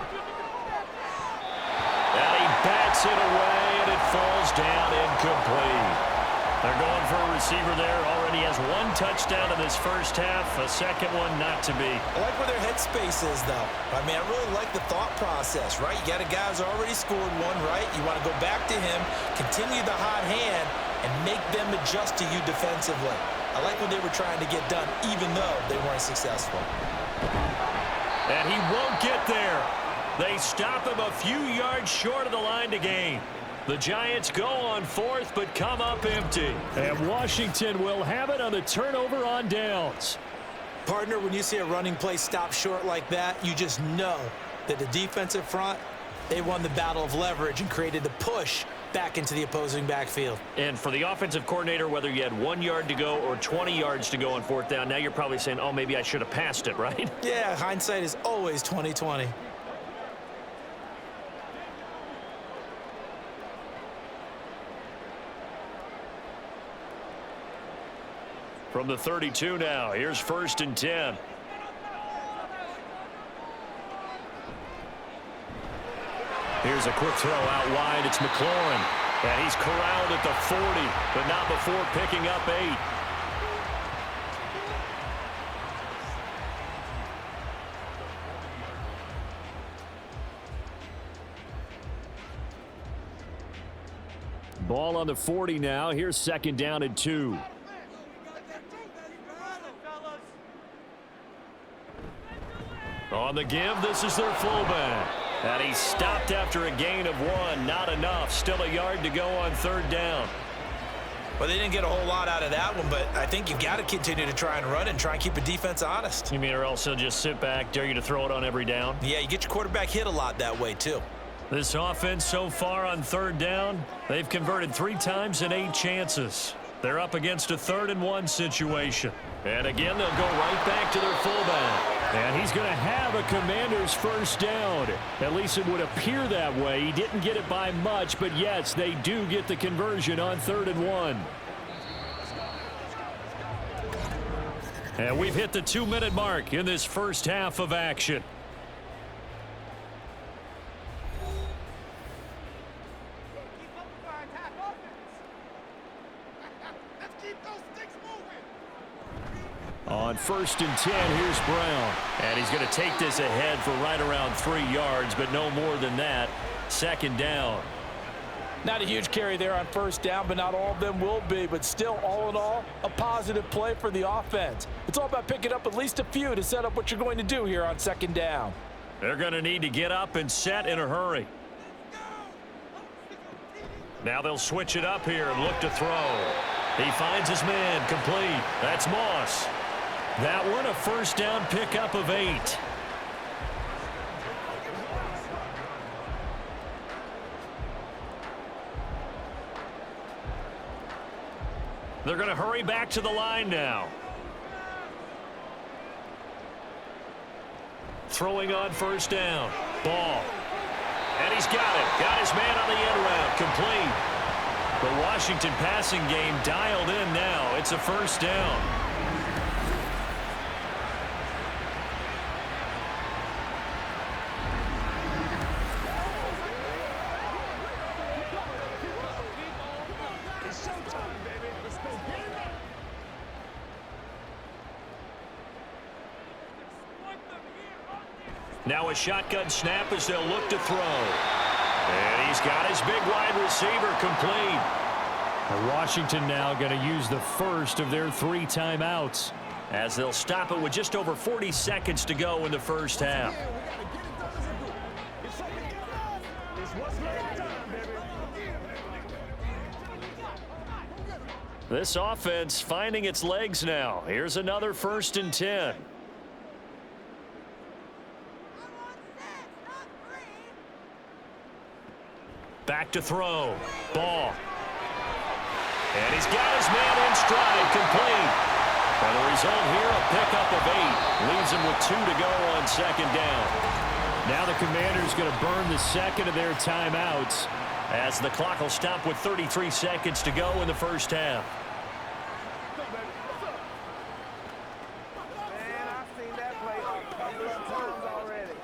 And he bats it away, and it falls down incomplete. They're going for a receiver there. Already has 1 touchdown in this first half. A 2nd one not to be.
I like where their headspace is, though. I mean, I really like the thought process, right? You got a guy who's already scored 1, right? You want to go back to him, continue the hot hand, and make them adjust to you defensively. I like what they were trying to get done, even though they weren't successful.
And he won't get there. They stop him a few yards short of the line to gain. The Giants go on 4th, but come up empty.
And Washington will have it on the turnover on downs.
Partner, when you see a running play stop short like that, you just know that the defensive front, they won the battle of leverage and created the push back into the opposing backfield.
And for the offensive coordinator, whether you had 1 yard to go or 20 yards to go on 4th down, now you're probably saying, oh, maybe I should have passed it, right?
Yeah, hindsight is always 20/20.
From the 32 now, here's 1st and 10. Here's a quick throw out wide. It's McLaurin. And he's corralled at the 40, but not before picking up 8.
Ball on the 40 now. Here's 2nd down and 2.
On the give, this is their fullback. And he stopped after a gain of 1. Not enough. Still a yard to go on 3rd down.
Well, they didn't get a whole lot out of that one, but I think you've got to continue to try and run and try and keep a defense honest.
You mean or else he'll just sit back, dare you to throw it on every down?
Yeah, you get your quarterback hit a lot that way, too.
This offense so far on 3rd down, they've converted 3 times in 8 chances. They're up against a 3rd and 1 situation. And again, they'll go right back to their fullback.
And he's going to have a Commander's 1st down. At least it would appear that way. He didn't get it by much, but yes, they do get the conversion on 3rd and 1.
And we've hit the 2-minute mark in this first half of action.
On 1st and 10, here's Brown.
And he's going to take this ahead for right around 3 yards, but no more than that. 2nd down.
Not a huge carry there on 1st down, but not all of them will be. But still, all in all, a positive play for the offense. It's all about picking up at least a few to set up what you're going to do here on 2nd down.
They're going to need to get up and set in a hurry. Now they'll switch it up here and look to throw. He finds his man complete. That's Moss. That one a first down pickup of 8. They're going to hurry back to the line now. Throwing on first down. Ball. And he's got it. Got his man on the end route. Complete. The Washington passing game dialed in now. It's a first down. Now a shotgun snap as they'll look to throw. And he's got his big wide receiver complete.
And Washington now going to use the first of their 3 timeouts,
as they'll stop it with just over 40 seconds to go in the first half. This offense finding its legs now. Here's another 1st and 10. Back to throw. Ball. And he's got his man in stride. Complete. And the result here, a pickup of 8. Leaves him with 2 to go on 2nd down.
Now the Commanders going to burn the second of their timeouts,
as the clock will stop with 33 seconds to go in the first half.
Man, I've seen that play a couple of times already.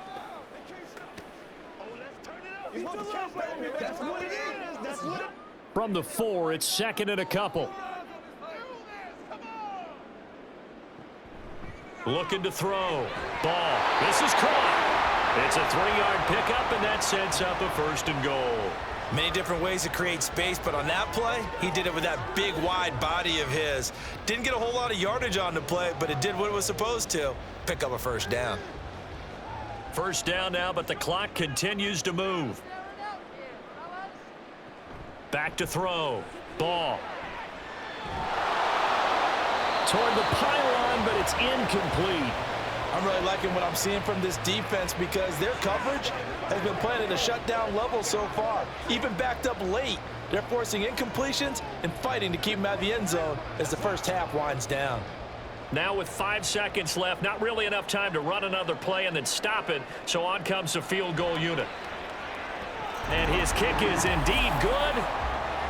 That's what it is. That's what it is.
from the 4. It's 2nd and a couple.
Looking to throw. Ball. This is caught. It's a 3-yard pickup, and that sets up a 1st and goal.
Many different ways to create space, but on that play, he did it with that big, wide body of his. Didn't get a whole lot of yardage on the play, but it did what it was supposed to. Pick up a 1st down.
1st down now, but the clock continues to move. Back to throw. Ball.
Toward the pylon, but it's incomplete.
I'm really liking what I'm seeing from this defense because their coverage has been playing at a shutdown level so far. Even backed up late, they're forcing incompletions and fighting to keep them out of the end zone as the first half winds down.
Now with 5 seconds left, not really enough time to run another play and then stop it, so on comes the field goal unit. And his kick is indeed good.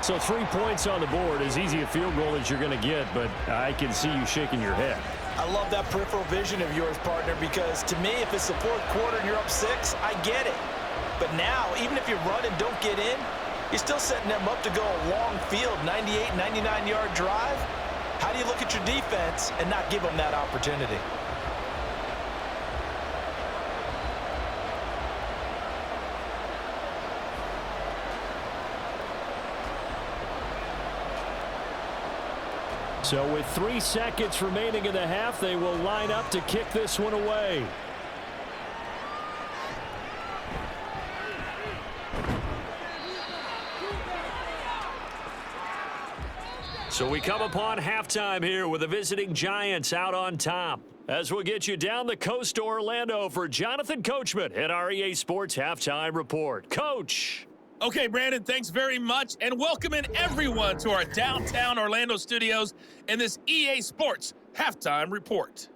So 3 points on the board, as easy a field goal as you're going to get, but I can see you shaking your head.
I love that peripheral vision of yours, partner, because to me, if it's the 4th quarter and you're up 6, I get it. But now, even if you run and don't get in, you're still setting them up to go a long field, 98, 99-yard drive. How do you look at your defense and not give them that opportunity?
So with 3 seconds remaining in the half, they will line up to kick this one away.
So we come upon halftime here with the visiting Giants out on top. As we'll get you down the coast to Orlando for Jonathan Coachman at our EA Sports Halftime Report. Coach.
Okay, Brandon, thanks very much, and welcome in everyone to our downtown Orlando studios in this EA Sports Halftime Report.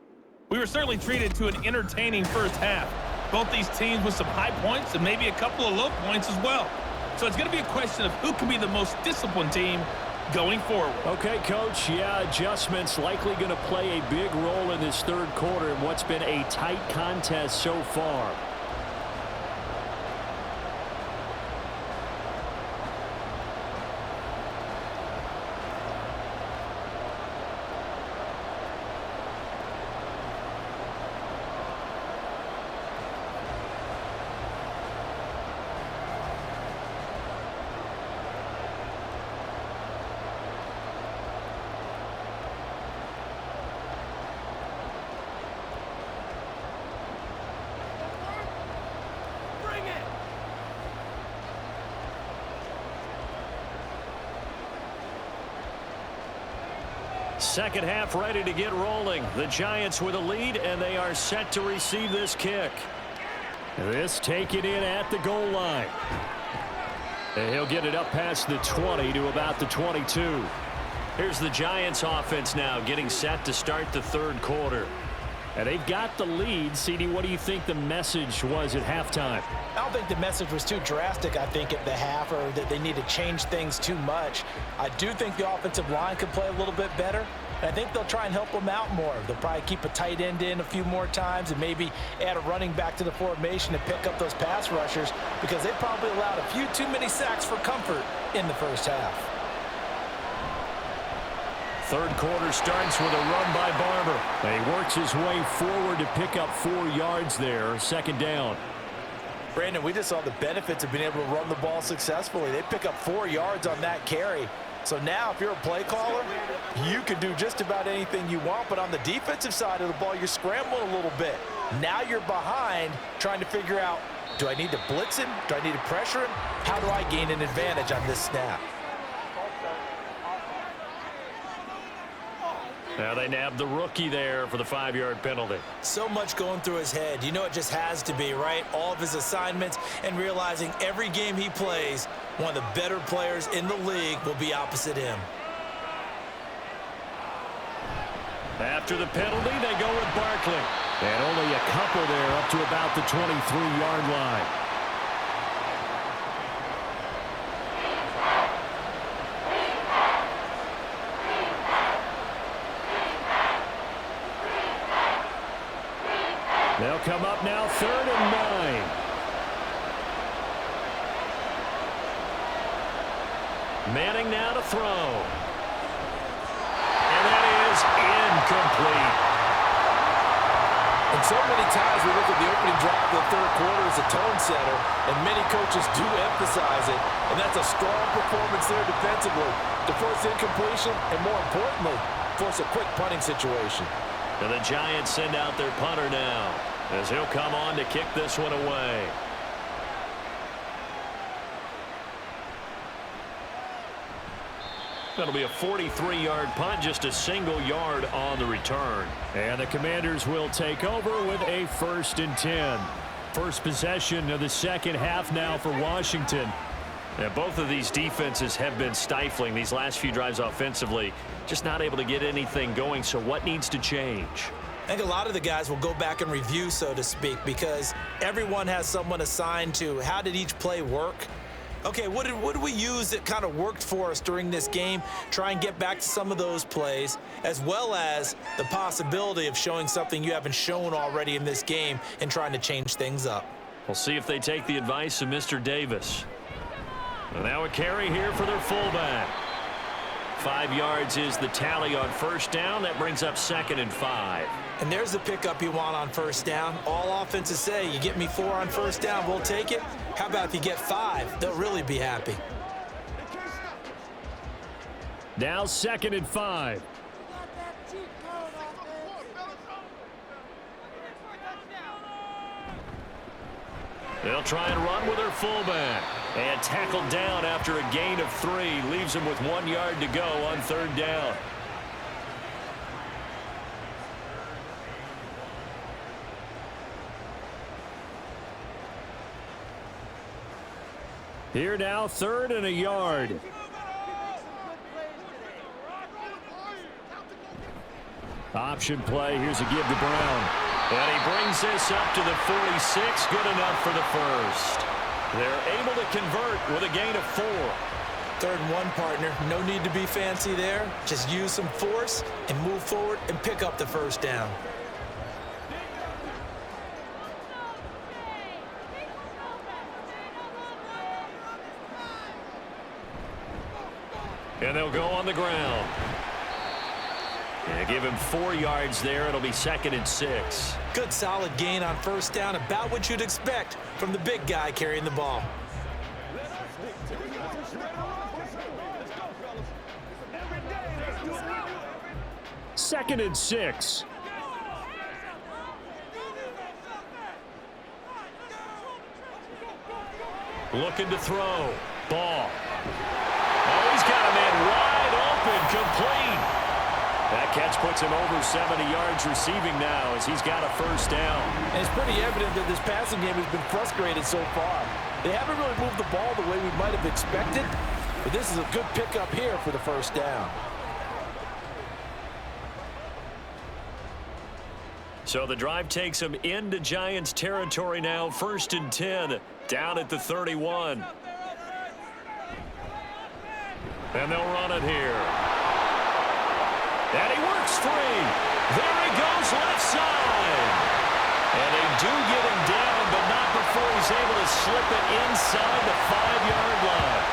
We were certainly treated to an entertaining first half. Both these teams with some high points and maybe a couple of low points as well. So it's going to be a question of who can be the most disciplined team going forward.
Okay, Coach, yeah, adjustments likely going to play a big role in this 3rd quarter in what's been a tight contest so far.
second half ready to get rolling. The Giants with a lead, and they are set to receive this kick.
This taken in at the goal line. And he'll get it up past the 20 to about the 22.
Here's the Giants offense now getting set to start the third quarter.
And they've got the lead. CD, what do you think the message was at halftime?
I don't think the message was too drastic, I think, at the half, or that they need to change things too much. I do think the offensive line could play a little bit better. And I think they'll try and help them out more. They'll probably keep a tight end in a few more times and maybe add a running back to the formation to pick up those pass rushers, because they probably allowed a few too many sacks for comfort in the first half.
Third quarter starts with a run by Barber.
He works his way forward to pick up 4 yards there. Second down.
Brandon, we just saw the benefits of being able to run the ball successfully. They pick up 4 yards on that carry. So now if you're a play caller, you can do just about anything you want. But on the defensive side of the ball, you're scrambling a little bit. Now you're behind trying to figure out, do I need to blitz him? Do I need to pressure him? How do I gain an advantage on this snap?
Now they nabbed the rookie there for the 5-yard penalty.
So much going through his head. You know it just has to be, right? All of his assignments, and realizing every game he plays, one of the better players in the league will be opposite him.
After the penalty, they go with Barkley.
And only a couple there up to about the 23-yard line. They'll come up now, 3rd and 9.
Manning now to throw. And that is incomplete.
And so many times we look at the opening drive of the third quarter as a tone setter, and many coaches do emphasize it, and that's a strong performance there defensively to force incompletion and, more importantly, force a quick punting situation.
And the Giants send out their punter now, as he'll come on to kick this one away. That'll be a 43-yard punt, just a single yard on the return.
And the Commanders will take over with a 1st and 10. First possession of the second half now for Washington.
Yeah, both of these defenses have been stifling these last few drives offensively. Just not able to get anything going, so what needs to change?
I think a lot of the guys will go back and review, so to speak, because everyone has someone assigned to how did each play work. Okay, what did we use that kind of worked for us during this game? Try and get back to some of those plays, as well as the possibility of showing something you haven't shown already in this game and trying to change things up.
We'll see if they take the advice of Mr. Davis. And now a carry here for their fullback. 5 yards is the tally on first down. That brings up 2nd and 5.
And there's the pickup you want on first down. All offenses say, you get me 4 on first down, we'll take it. How about if you get 5? They'll really be happy.
Now 2nd and 5.
They'll try and run with their fullback. And tackled down after a gain of 3. Leaves them with 1 yard to go on 3rd down.
Here now, 3rd and a yard. Option play. Here's a give to Brown.
And he brings this up to the 46. Good enough for the first. They're able to convert with a gain of 4.
3rd and 1, partner. No need to be fancy there. Just use some force and move forward and pick up the first down.
And they'll go on the ground. And give him 4 yards there. It'll be 2nd and 6.
Good solid gain on first down, about what you'd expect from the big guy carrying the ball.
2nd and 6.
Looking to throw. Ball. Oh, he's got a man wide open, complete. That catch puts him over 70 yards receiving now as he's got a first down.
And it's pretty evident that this passing game has been frustrated so far. They haven't really moved the ball the way we might have expected, but this is a good pickup here for the first down.
So the drive takes him into Giants territory now, 1st and 10, down at the 31. And they'll run it here. And he works free. There he goes, left side. And they do get him down, but not before he's able to slip it inside the 5-yard line.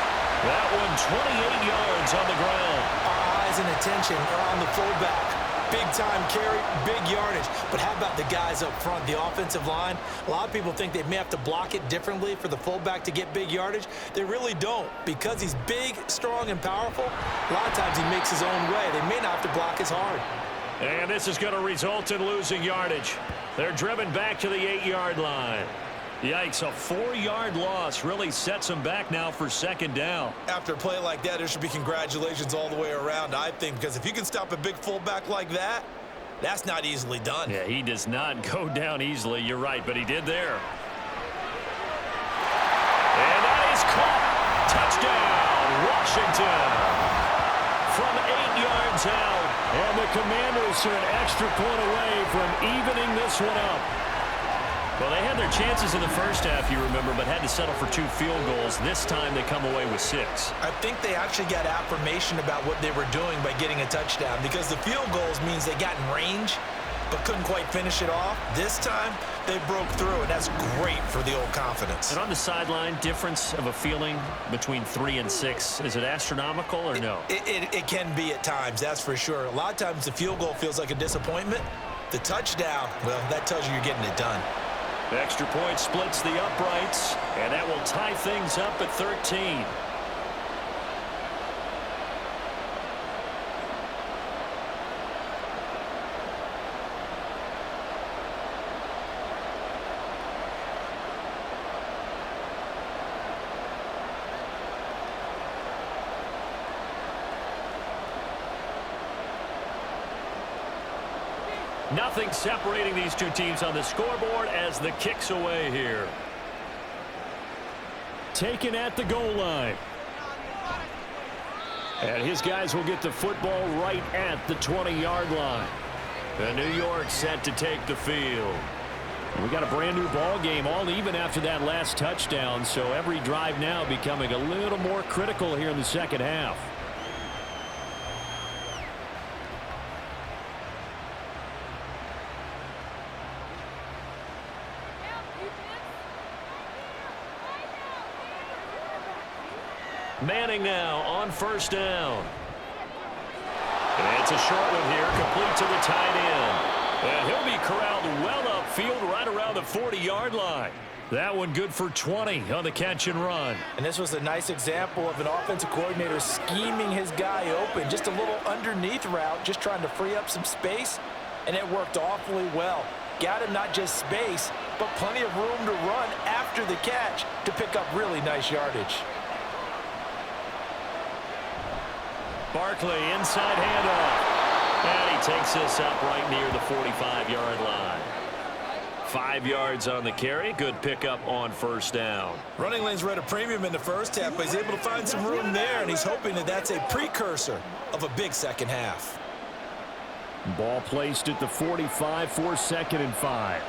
That one 28 yards on the ground.
Our eyes and attention are on the fullback. Big-time carry, big yardage. But how about the guys up front, the offensive line? A lot of people think they may have to block it differently for the fullback to get big yardage. They really don't. Because he's big, strong, and powerful, a lot of times he makes his own way. They may not have to block as hard.
And this is going to result in losing yardage. They're driven back to the 8-yard line. Yikes, a 4-yard loss really sets them back now for 2nd down.
After a play like that, there should be congratulations all the way around, I think, because if you can stop a big fullback like that, that's not easily done.
Yeah, he does not go down easily. You're right, but he did there. And that is caught. Touchdown, Washington. From 8 yards out.
And the Commanders are an extra point away from evening this one up.
Well, they had their chances in the first half, you remember, but had to settle for 2 field goals. This time they come away with 6.
I think they actually got affirmation about what they were doing by getting a touchdown, because the field goals means they got in range but couldn't quite finish it off. This time they broke through, and that's great for the old confidence.
And on the sideline, difference of a feeling between 3 and 6, is it astronomical or no?
It can be at times, that's for sure. A lot of times the field goal feels like a disappointment. The touchdown, well, that tells you you're getting it done.
The extra point splits the uprights, and that will tie things up at 13. Nothing separating these two teams on the scoreboard as the kick's away here.
Taken at the goal line. And his guys will get the football right at the 20-yard line.
And New York set to take the field.
We got a brand new ball game, all even after that last touchdown, so every drive now becoming a little more critical here in the second half.
Manning now on 1st down. And it's a short one here, complete to the tight end. And he'll be corralled well upfield right around the 40-yard line. That one good for 20 on the catch and run.
And this was a nice example of an offensive coordinator scheming his guy open. Just a little underneath route, just trying to free up some space, and it worked awfully well. Got him not just space, but plenty of room to run after the catch to pick up really nice yardage.
Barkley inside handoff. And he takes this up right near the 45-yard line. 5 yards on the carry. Good pickup on 1st down.
Running lanes were at a premium in the first half, but he's able to find some room there, and he's hoping that that's a precursor of a big second half.
Ball placed at the 45 for 2nd and 5.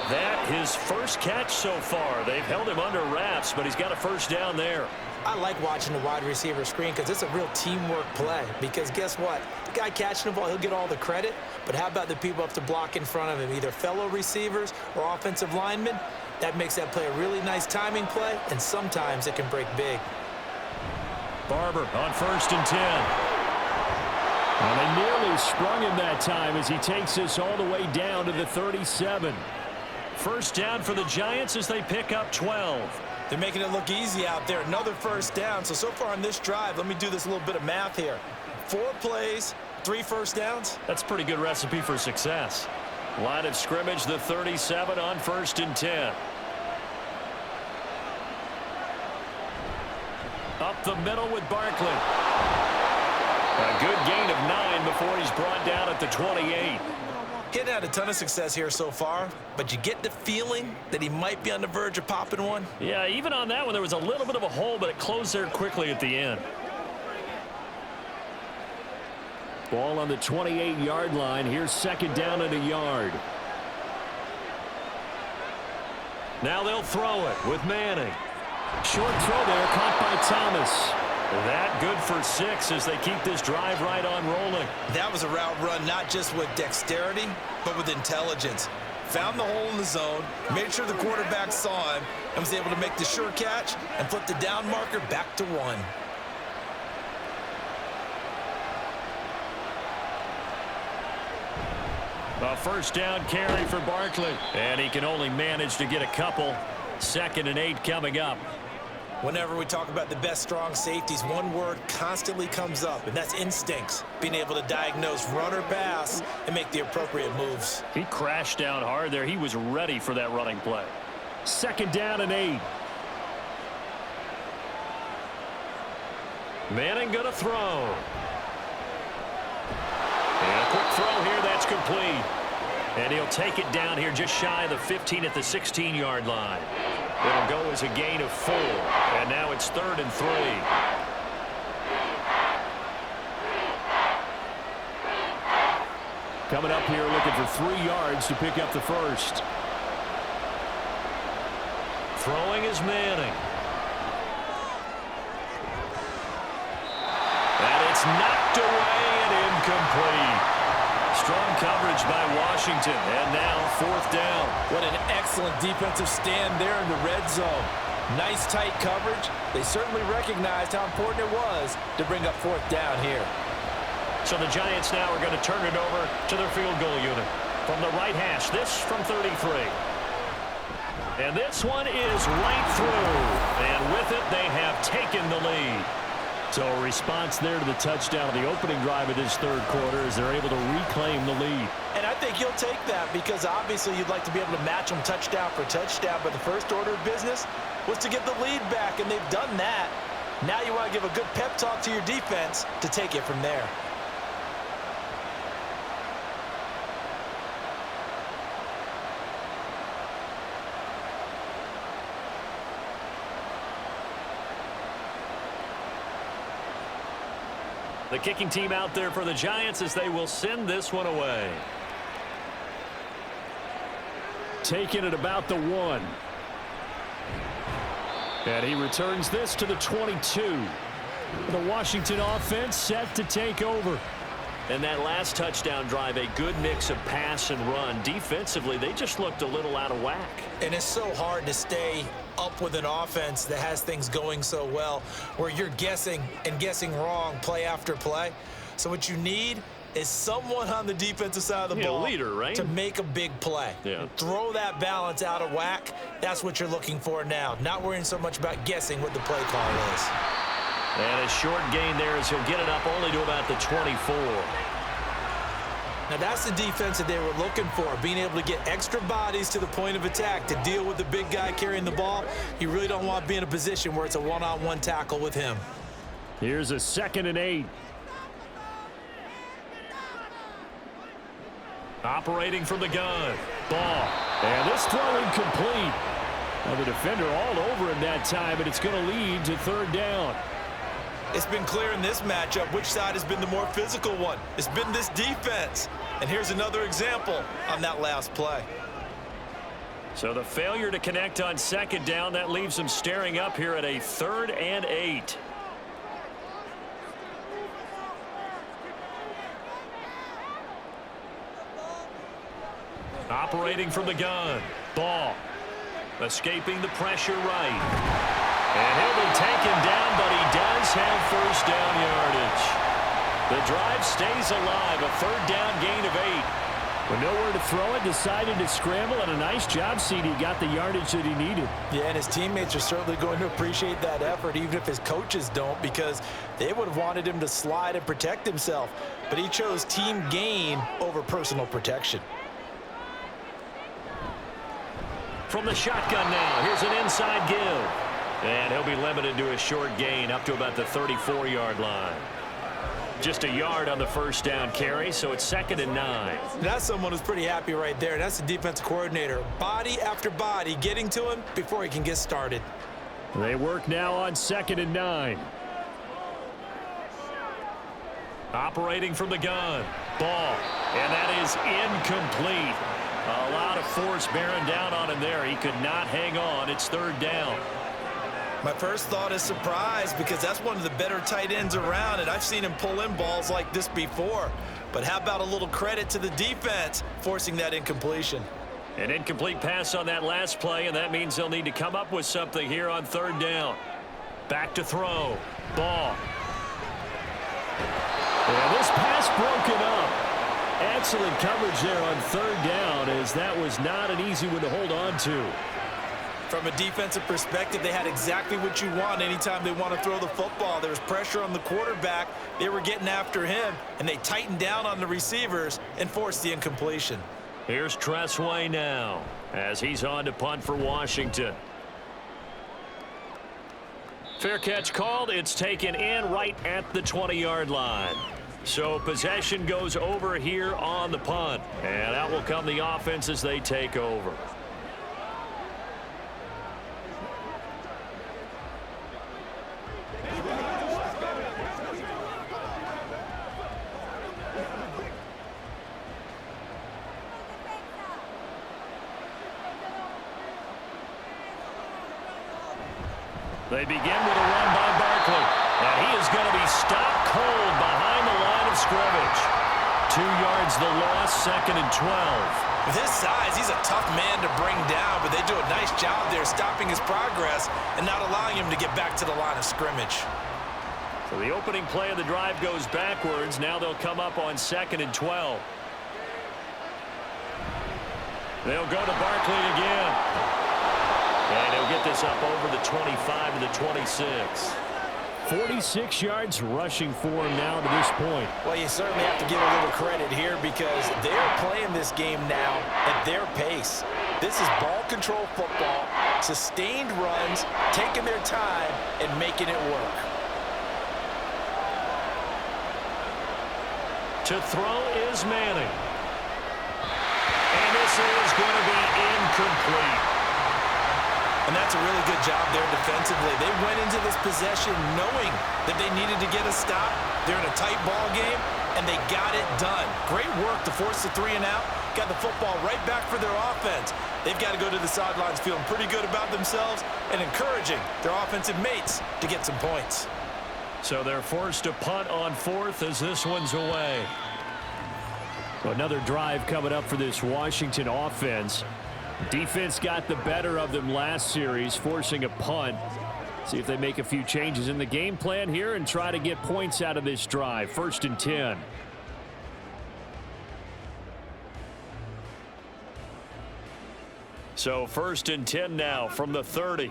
That his first catch so far. They've held him under wraps, but he's got a first down there.
I like watching the wide receiver screen because it's a real teamwork play. Because guess what? The guy catching the ball, he'll get all the credit. But how about the people up to block in front of him, either fellow receivers or offensive linemen? That makes that play a really nice timing play, and sometimes it can break big.
Barber on 1st and 10.
And they nearly sprung him that time as he takes this all the way down to the 37.
First down for the Giants as they pick up 12.
They're making it look easy out there. Another first down. So far on this drive, let me do this little bit of math here. 4 plays, 3 first downs.
That's a pretty good recipe for success. Line of scrimmage, the 37 on 1st and 10. Up the middle with Barkley. A good gain of 9 before he's brought down at the 28.
He hadn't had a ton of success here so far, but you get the feeling that he might be on the verge of popping one.
Yeah, even on that one, there was a little bit of a hole, but it closed there quickly at the end.
Ball on the 28-yard line. Here's 2nd down and a yard.
Now they'll throw it with Manning.
Short throw there, caught by Thomas.
That good for 6 as they keep this drive right on rolling.
That was a route run not just with dexterity, but with intelligence. Found the hole in the zone, made sure the quarterback saw him, and was able to make the sure catch and flip the down marker back to 1.
A 1st down carry for Barkley. And he can only manage to get a couple. 2nd and 8 coming up.
Whenever we talk about the best strong safeties, one word constantly comes up, and that's instincts. Being able to diagnose run or pass and make the appropriate moves.
He crashed down hard there. He was ready for that running play.
2nd down and 8.
Manning gonna throw. And a quick throw here, that's complete. And he'll take it down here just shy of the 15 at the 16-yard line. It'll go as a gain of 4. And now it's 3rd and 3.
Coming up here looking for 3 yards to pick up the 1st.
Throwing is Manning. And it's knocked away and incomplete. Strong coverage by Washington, and now 4th down.
What an excellent defensive stand there in the red zone. Nice tight coverage. They certainly recognized how important it was to bring up 4th down here.
So the Giants now are going to turn it over to their field goal unit. From the right hash, this from 33. And this one is right through. And with it, they have taken the lead.
So a response there to the touchdown of the opening drive of this 3rd quarter as they're able to reclaim the lead.
And I think you'll take that because obviously you'd like to be able to match them touchdown for touchdown, but the first order of business was to get the lead back, and they've done that. Now you want to give a good pep talk to your defense to take it from there.
The kicking team out there for the Giants as they will send this one away.
Taking it about the 1. And he returns this to the 22. The Washington offense set to take over.
And that last touchdown drive, a good mix of pass and run. Defensively, they just looked a little out of whack.
And it's so hard to stay up with an offense that has things going so well, where you're guessing and guessing wrong play after play. So what you need is someone on the defensive side of the ball
leader, right?
to make a big play.
Yeah.
Throw that balance out of whack. That's what you're looking for now. Not worrying so much about guessing what the play call is.
And a short gain there as he'll get it up only to about the 24.
Now that's the defense that they were looking for, being able to get extra bodies to the point of attack to deal with the big guy carrying the ball. You really don't want to be in a position where it's a one-on-one tackle with him.
Here's a 2nd and 8.
Operating from the gun. Ball.
And this throw incomplete. Now the defender all over him that time, and it's going to lead to 3rd down.
It's been clear in this matchup which side has been the more physical one. It's been this defense. And here's another example on that last play.
So the failure to connect on 2nd down, that leaves them staring up here at a 3rd and 8. Operating from the gun. Ball. Escaping the pressure right. And he'll be taken down, but he does have 1st down yardage. The drive stays alive, a 3rd down gain of 8.
With nowhere to throw it, decided to scramble, and a nice job, CD. Got the yardage that he needed.
Yeah, and his teammates are certainly going to appreciate that effort, even if his coaches don't, because they would have wanted him to slide and protect himself. But he chose team gain over personal protection.
From the shotgun now, here's an inside give. And he'll be limited to a short gain up to about the 34-yard line. Just a yard on the first down carry, so it's 2nd and 9.
That's someone who's pretty happy right there. That's the defensive coordinator. Body after body getting to him before he can get started.
They work now on 2nd and 9.
Operating from the gun. Ball. And that is incomplete. A lot of force bearing down on him there. He could not hang on. It's 3rd down.
My first thought is surprise because that's one of the better tight ends around, and I've seen him pull in balls like this before. But how about a little credit to the defense forcing that incompletion?
An incomplete pass on that last play, and that means they'll need to come up with something here on 3rd down. Back to throw. Ball.
Yeah, this pass broken up. Excellent coverage there on 3rd down, as that was not an easy one to hold on to.
From a defensive perspective, they had exactly what you want anytime they want to throw the football. There was pressure on the quarterback. They were getting after him, and they tightened down on the receivers and forced the incompletion.
Here's Tressway now as he's on to punt for Washington. Fair catch called. It's taken in right at the 20-yard line. So possession goes over here on the punt. And out will come the offense as they take over. They begin with a run by Barkley. And he is going to be stopped cold behind the line of scrimmage. 2 yards the loss, 2nd and 12.
With his size, he's a tough man to bring down, but they do a nice job there stopping his progress and not allowing him to get back to the line of scrimmage.
So the opening play of the drive goes backwards. Now they'll come up on 2nd and 12. They'll go to Barkley again. And he'll get this up over the 25 to the 26.
46 yards rushing for him now to this point.
Well, you certainly have to give a little credit here because they're playing this game now at their pace. This is ball control football, sustained runs, taking their time and making it work.
To throw is Manning. And this is going to be incomplete.
And that's a really good job there defensively. They went into this possession knowing that they needed to get a stop. They're in a tight ball game, and they got it done. Great work to force the 3 and out. Got the football right back for their offense. They've got to go to the sidelines feeling pretty good about themselves and encouraging their offensive mates to get some points.
So they're forced to punt on 4th as this one's away.
Another drive coming up for this Washington offense. Defense got the better of them last series, forcing a punt. See if they make a few changes in the game plan here and try to get points out of this drive. 1st and 10.
So 1st and 10 now from the 30.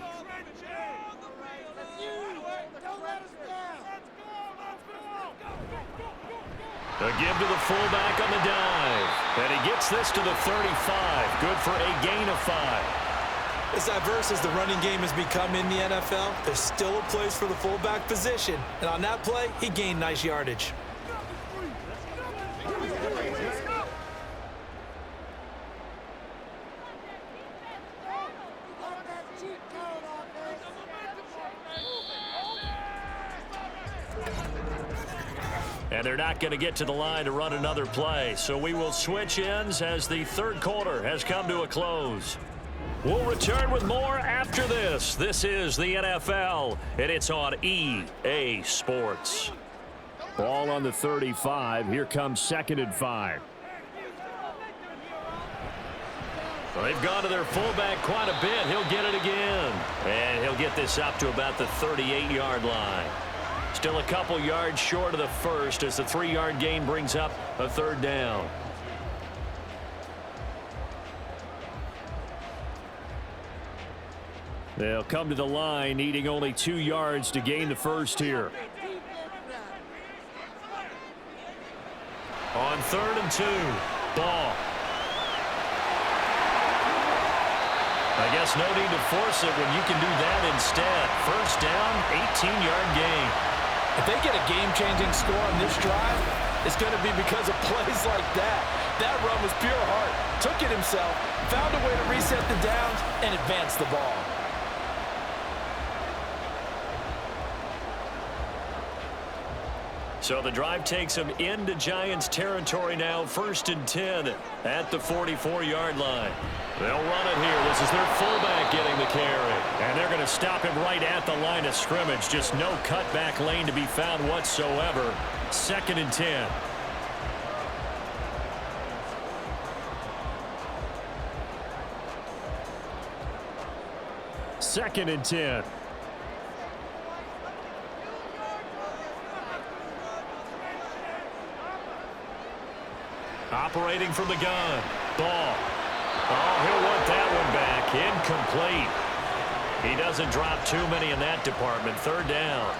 A give to the fullback on the dive. And he gets this to the 35. Good for a gain of 5.
As diverse as the running game has become in the NFL, there's still a place for the fullback position. And on that play, he gained nice yardage.
And they're not going to get to the line to run another play. So we will switch ends as the 3rd quarter has come to a close. We'll return with more after this. This is the NFL, and it's on EA Sports.
Ball on the 35. Here comes 2nd and 5.
Well, they've gone to their fullback quite a bit. He'll get it again. And he'll get this up to about the 38-yard line. Still a couple yards short of the 1st as the 3-yard gain brings up a 3rd down.
They'll come to the line needing only 2 yards to gain the 1st here.
On 3rd and 2, Ball. I guess no need to force it when you can do that instead. First down, 18-yard gain.
If they get a game-changing score on this drive, it's going to be because of plays like that. That run was pure heart. Took it himself, found a way to reset the downs, and advance the ball.
So the drive takes them into Giants territory now, 1st and 10 at the 44-yard line. They'll run it here. This is their fullback getting the carry. And they're going to stop him right at the line of scrimmage. Just no cutback lane to be found whatsoever. 2nd and 10.
Second and 10.
Operating from the gun. Ball. Oh, he'll want that one back. Incomplete. He doesn't drop too many in that department. 3rd down.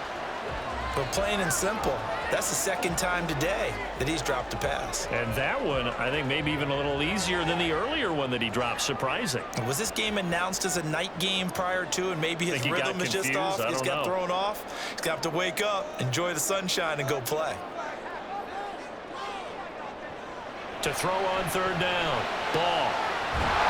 But plain and simple, that's the 2nd time today that he's dropped a pass.
And that one, I think, maybe even a little easier than the earlier one that he dropped. Surprising.
Was this game announced as a night game prior to, and maybe his rhythm is just off? He's got thrown off. He's got to wake up, enjoy the sunshine, and go play.
To throw on 3rd down. Ball.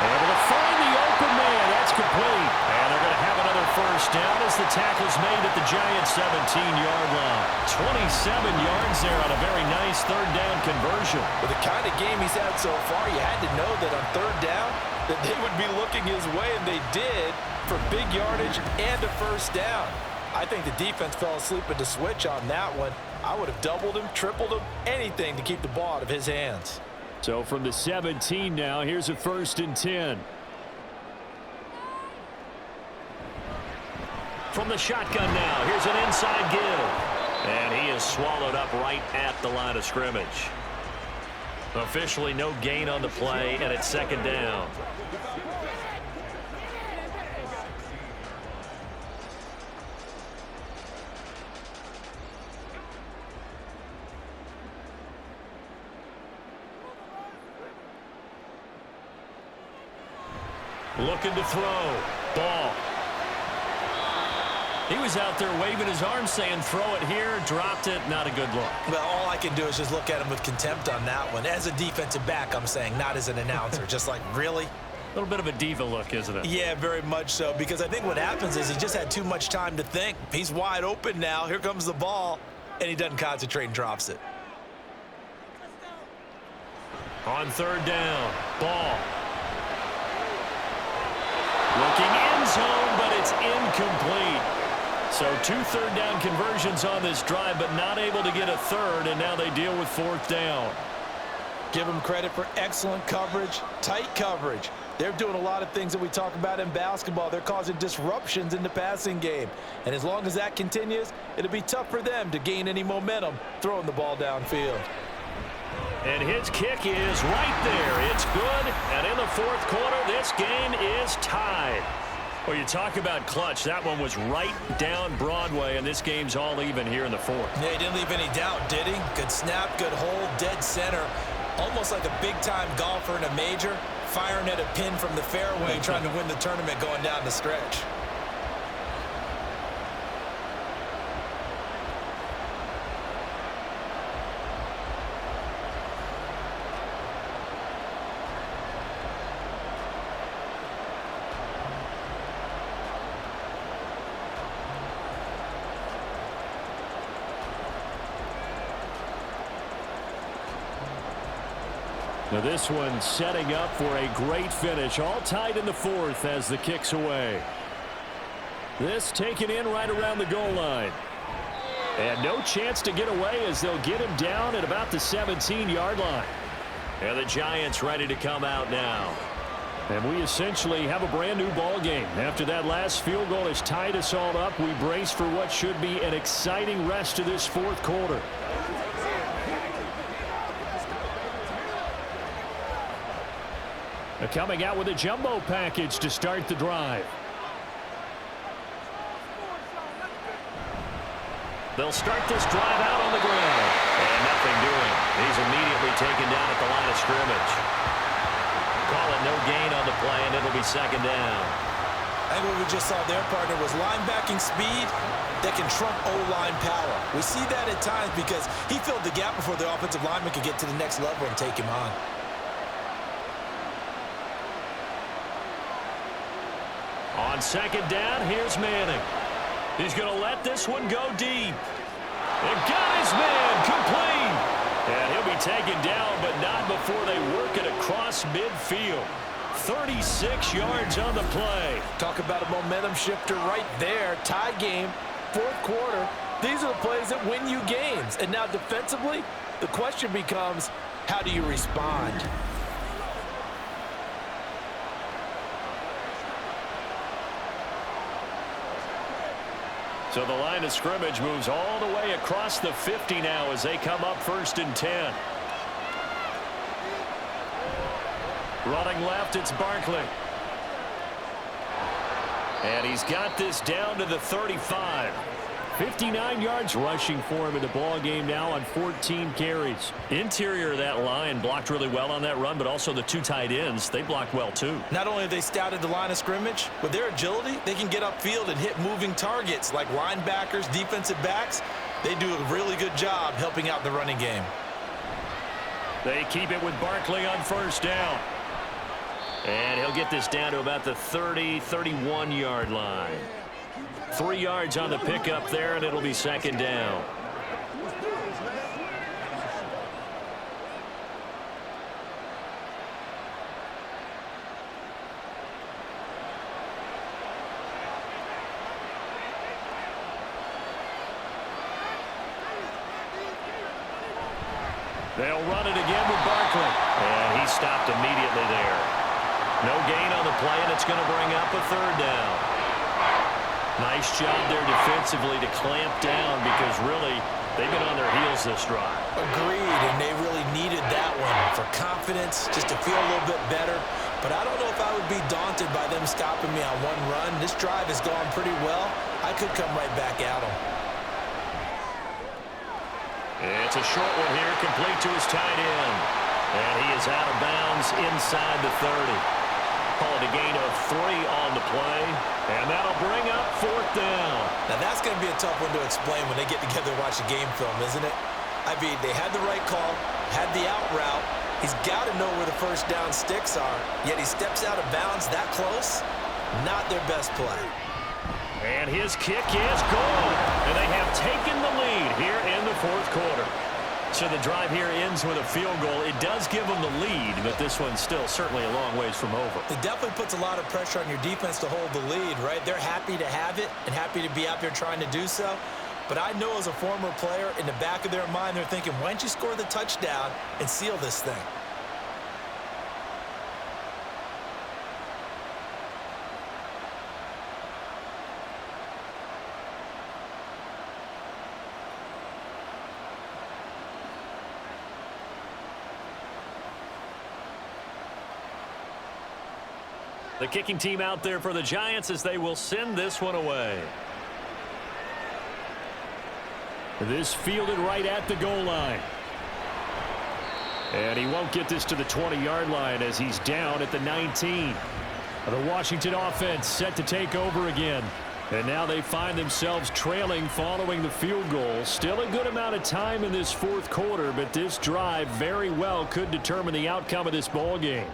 Able to find the open man. That's complete. And they're going to have another first down as the tackle's made at the Giants' 17-yard line. 27 yards there on a very nice 3rd down conversion.
With the kind of game he's had so far, you had to know that on 3rd down that they would be looking his way, and they did, for big yardage and a first down. I think the defense fell asleep at the switch on that one. I would have doubled him, tripled him, anything to keep the ball out of his hands.
So from the 17 now, here's a 1st and 10.
From the shotgun now, here's an inside give. And he is swallowed up right at the line of scrimmage. Officially no gain on the play, and it's 2nd down. Looking to throw. Ball. He was out there waving his arms saying throw it here, dropped it, not a good look.
Well, all I can do is just look at him with contempt on that one. As a defensive back, I'm saying, not as an announcer. Just like, really?
A little bit of a diva look, isn't it?
Yeah, very much so, because I think what happens is he just had too much time to think. He's wide open now. Here comes the ball, and he doesn't concentrate and drops it.
On 3rd down. Ball. Looking end zone, but it's incomplete. So 2 3rd down conversions on this drive, but not able to get a 3rd, and now they deal with 4th down.
Give them credit for excellent coverage, tight coverage. They're doing a lot of things that we talk about in basketball. They're causing disruptions in the passing game. And as long as that continues, it'll be tough for them to gain any momentum throwing the ball downfield.
And his kick is right there. It's good. And in the 4th quarter, this game is tied. Well, you talk about clutch. That one was right down Broadway, and this game's all even here in the 4th.
Yeah, he didn't leave any doubt, did he? Good snap, good hold, dead center. Almost like a big-time golfer in a major, firing at a pin from the fairway, trying to win the tournament going down the stretch.
Now this one setting up for a great finish. All tied in the 4th as the kick's away. This taken in right around the goal line. And no chance to get away as they'll get him down at about the 17-yard line.
And the Giants ready to come out now.
And we essentially have a brand new ball game. After that last field goal has tied us all up, we brace for what should be an exciting rest of this 4th quarter. Coming out with a jumbo package to start the drive.
They'll start this drive out on the ground. And nothing doing. He's immediately taken down at the line of scrimmage. Call and no gain on the play, and it'll be second down.
I think what we just saw their partner was linebacking speed that can trump O-line power. We see that at times because he filled the gap before the offensive lineman could get to the next level and take him on.
On second down, here's Manning. He's going to let this one go deep. And got his man complete. And he'll be taken down, but not before they work it across midfield. 36 yards on the play.
Talk about a momentum shifter right there. Tie game, fourth quarter. These are the plays that win you games. And now defensively, the question becomes, how do you respond?
So the line of scrimmage moves all the way across the 50 now as they come up 1st and 10. Running left, it's Barkley. And he's got this down to the 35.
59 yards rushing for him in the ball game now on 14 carries.
Interior of that line blocked really well on that run, but also the two tight ends, they blocked well too.
Not only have they scouted the line of scrimmage, with their agility, they can get upfield and hit moving targets like linebackers, defensive backs. They do a really good job helping out the running game.
They keep it with Barkley on 1st down. And he'll get this down to about the 30, 31-yard line. 3 yards on the pickup there, and it'll be second down. They'll run it again with Barkley. And he stopped immediately there. No gain on the play, and it's going to bring up a 3rd down. Nice job there defensively to clamp down because really they've been on their heels this drive.
Agreed, and they really needed that one for confidence, just to feel a little bit better. But I don't know if I would be daunted by them stopping me on one run. This drive has gone pretty well. I could come right back at them.
It's a short one here, complete to his tight end. And he is out of bounds inside the 30. Call it a gain of 3 on the play. And that'll bring up 4th down.
Now that's going to be a tough one to explain when they get together and watch the game film, isn't it? I mean, they had the right call, had the out route. He's got to know where the 1st down sticks are, yet he steps out of bounds that close. Not their best play.
And his kick is good. And they have taken the lead here in the 4th quarter. So the drive here ends with a field goal. It does give them the lead, but this one's still certainly a long ways from over.
It definitely puts a lot of pressure on your defense to hold the lead, right? They're happy to have it and happy to be out there trying to do so. But I know as a former player, in the back of their mind, they're thinking, why don't you score the touchdown and seal this thing?
The kicking team out there for the Giants as they will send this one away.
This fielded right at the goal line. And he won't get this to the 20-yard line as he's down at the 19. The Washington offense set to take over again. And now they find themselves trailing following the field goal. Still a good amount of time in this 4th quarter, but this drive very well could determine the outcome of this ball game.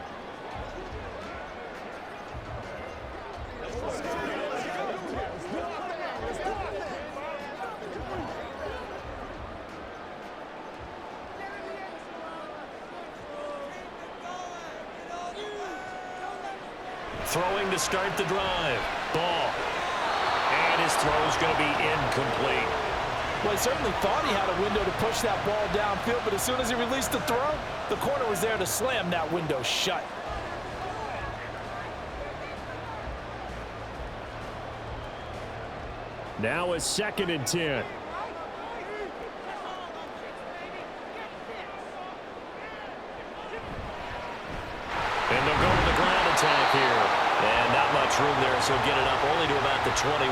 Throwing to start the drive. Ball. And his throw's going to be incomplete.
Well, he certainly thought he had a window to push that ball downfield, but as soon as he released the throw, the corner was there to slam that window shut.
Now a 2nd and 10.
And they'll go to the ground attack here. And not much room there, so get it up only to about the 21.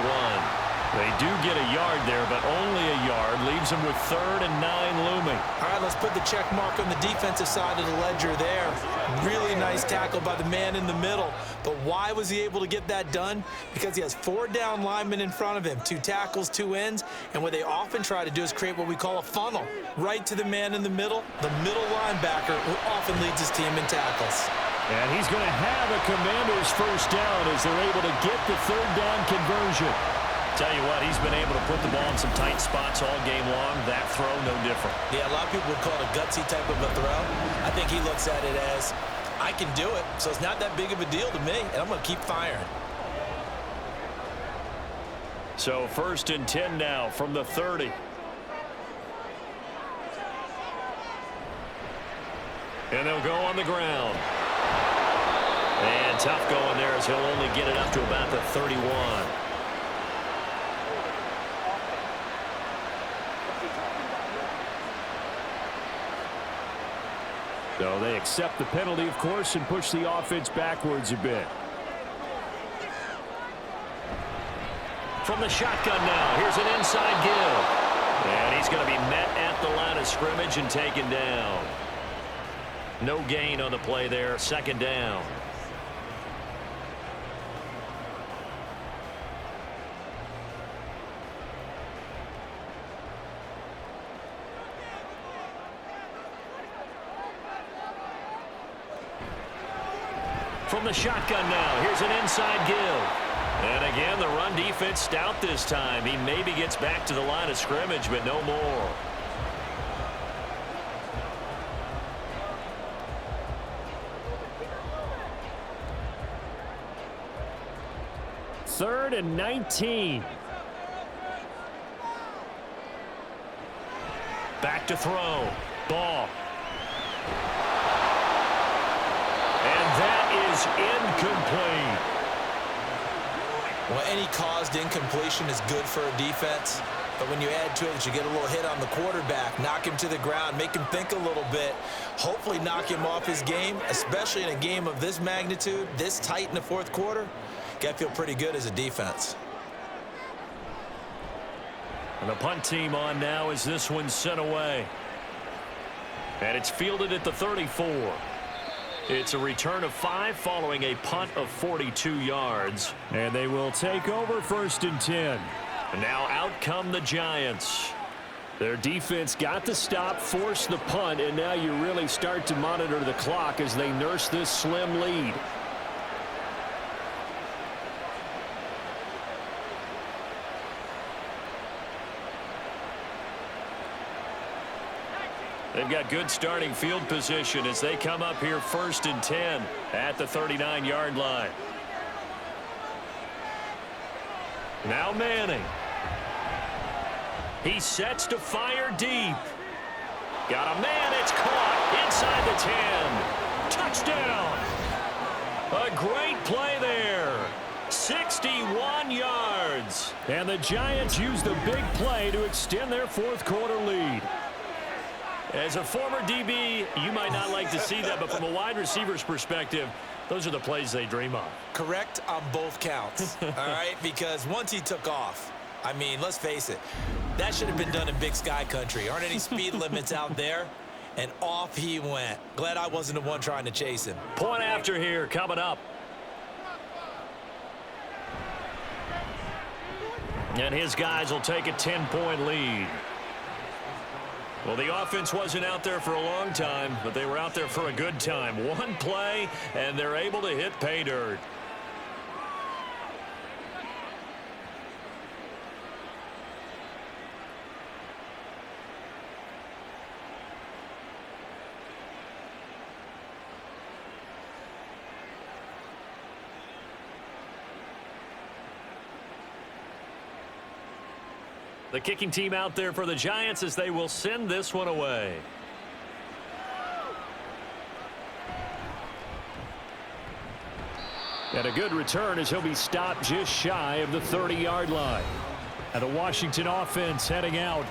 They do get a yard there, but only a yard. Leaves them with 3rd and 9 looming.
All right, let's put the check mark on the defensive side of the ledger there. Really nice tackle by the man in the middle. But why was he able to get that done? Because he has 4 down linemen in front of him, 2 tackles, 2 ends. And what they often try to do is create what we call a funnel. Right to the man in the middle linebacker, who often leads his team in tackles.
And he's going to have a Commander's first down as they're able to get the 3rd down conversion.
Tell you what, he's been able to put the ball in some tight spots all game long. That throw, no different.
Yeah, a lot of people would call it a gutsy type of a throw. I think he looks at it as, I can do it, so it's not that big of a deal to me, and I'm going to keep firing.
So 1st and 10 now from the 30. And they'll go on the ground. And tough going there as he'll only get it up to about the 31.
So they accept the penalty, of course, and push the offense backwards a bit.
From the shotgun now, here's an inside give. And he's going to be met at the line of scrimmage and taken down. No gain on the play there, 2nd down. From the shotgun now, here's an inside give. And again, the run defense stout this time. He maybe gets back to the line of scrimmage, but no more.
Third and 19.
Back to throw. Ball. And that is incomplete.
Well, any caused incompletion is good for a defense. But when you add to it that you get a little hit on the quarterback, knock him to the ground, make him think a little bit, hopefully knock him off his game, especially in a game of this magnitude, this tight in the 4th quarter, got to feel pretty good as a defense.
And the punt team on now as this one's sent away. And it's fielded at the 34. It's a return of 5 following a punt of 42 yards.
And they will take over 1st and 10.
And now out come the Giants.
Their defense got the stop, forced the punt, and now you really start to monitor the clock as they nurse this slim lead.
They've got good starting field position as they come up here 1st and 10 at the 39-yard line. Now Manning. He sets to fire deep. Got a man. It's caught inside the 10. Touchdown. A great play there. 61 yards.
And the Giants use the big play to extend their 4th quarter lead.
As a former DB, you might not like to see that, but from a wide receiver's perspective, those are the plays they dream of.
Correct on both counts, all right? Because once he took off, I mean, let's face it, that should have been done in Big Sky country. Aren't any speed limits out there? And off he went. Glad I wasn't the one trying to chase him.
Point after here coming up. And his guys will take a 10-point lead. Well, the offense wasn't out there for a long time, but they were out there for a good time. One play, and they're able to hit pay dirt. The kicking team out there for the Giants as they will send this one away.
And a good return as he'll be stopped just shy of the 30-yard line. And the Washington offense heading out.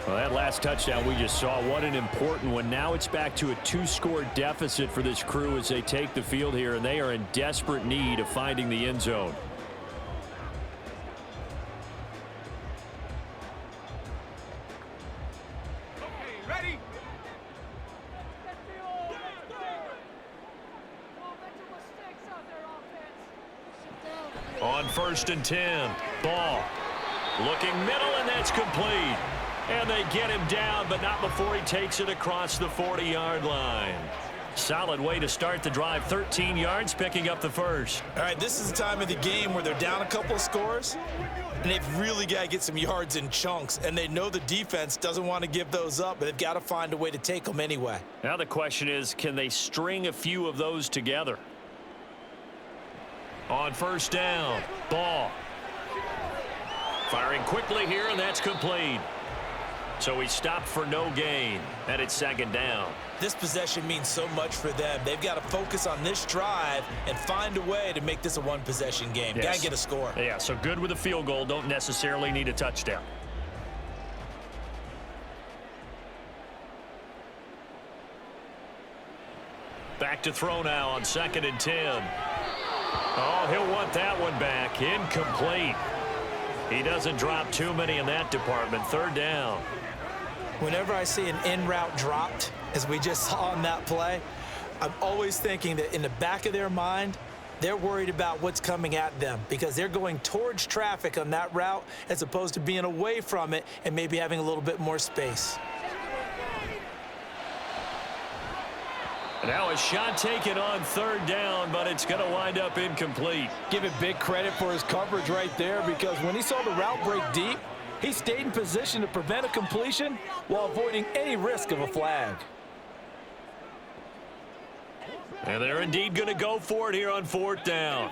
Well, that last touchdown we just saw, what an important one. Now it's back to a 2-score deficit for this crew as they take the field here, and they are in desperate need of finding the end zone.
Ready?
On 1st and 10, ball. Looking middle, and that's complete. And they get him down, but not before he takes it across the 40-yard line. Solid way to start the drive. 13 yards, picking up the first.
All right, this is the time of the game where they're down a couple of scores, and they've really got to get some yards in chunks, and they know the defense doesn't want to give those up, but they've got to find a way to take them anyway.
Now the question is, can they string a few of those together? On 1st down, ball. Firing quickly here, and that's complete. So he stopped for no gain, and it's 2nd down.
This possession means so much for them. They've got to focus on this drive and find a way to make this a one-possession game.
Yes.
Got to get a score.
Yeah, so good with a field goal. Don't necessarily need a touchdown. Back to throw now on 2nd and 10. Oh, he'll want that one back. Incomplete. He doesn't drop too many in that department. 3rd down.
Whenever I see an in route dropped, as we just saw on that play, I'm always thinking that in the back of their mind, they're worried about what's coming at them because they're going towards traffic on that route as opposed to being away from it and maybe having a little bit more space.
Now a shot taken on 3rd down, but it's going to wind up incomplete.
Give it big credit for his coverage right there because when he saw the route break deep, he stayed in position to prevent a completion while avoiding any risk of a flag.
And they're indeed going to go for it here on 4th down.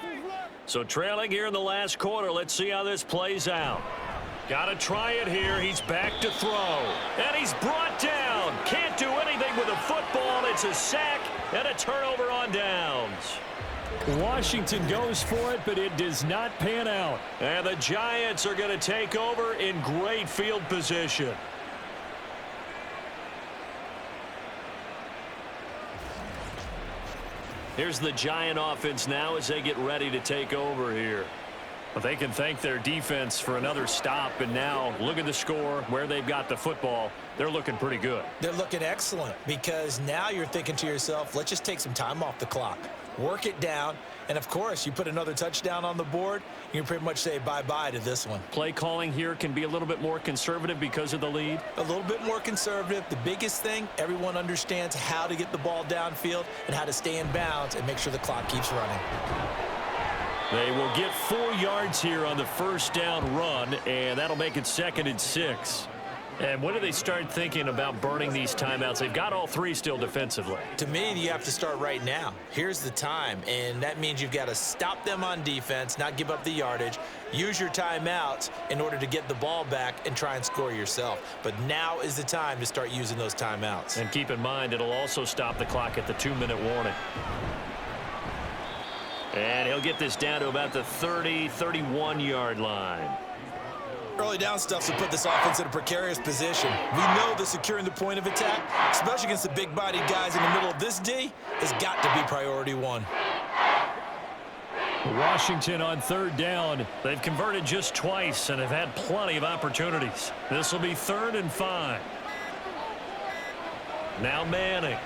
So trailing here in the last quarter. Let's see how this plays out. Got to try it here. He's back to throw. And he's brought down. Can't do anything with a football. It's a sack and a turnover on downs.
Washington goes for it, but it does not pan out.
And the Giants are going to take over in great field position. Here's the Giant offense now as they get ready to take over here. Well, they can thank their defense for another stop, and now look at the score, where they've got the football. They're looking pretty good.
They're looking excellent because now you're thinking to yourself, let's just take some time off the clock, work it down, and of course, you put another touchdown on the board, you can pretty much say bye-bye to this one.
Play calling here can be a little bit more conservative because of the lead.
A little bit more conservative. The biggest thing, everyone understands how to get the ball downfield and how to stay in bounds and make sure the clock keeps running.
They will get 4 yards here on the 1st down run, and that'll make it 2nd and 6. And when do they start thinking about burning these timeouts? They've got all 3 still defensively.
To me, you have to start right now. Here's the time, and that means you've got to stop them on defense, not give up the yardage, use your timeouts in order to get the ball back and try and score yourself. But now is the time to start using those timeouts.
And keep in mind, it'll also stop the clock at the 2-minute warning. And he'll get this down to about the 30-31-yard line.
Early down stuff to put this offense in a precarious position. We know that securing the point of attack, especially against the big-bodied guys in the middle of this D, has got to be priority 1.
Washington on 3rd down.
They've converted just twice and have had plenty of opportunities. This will be 3rd and 5. Now Manning.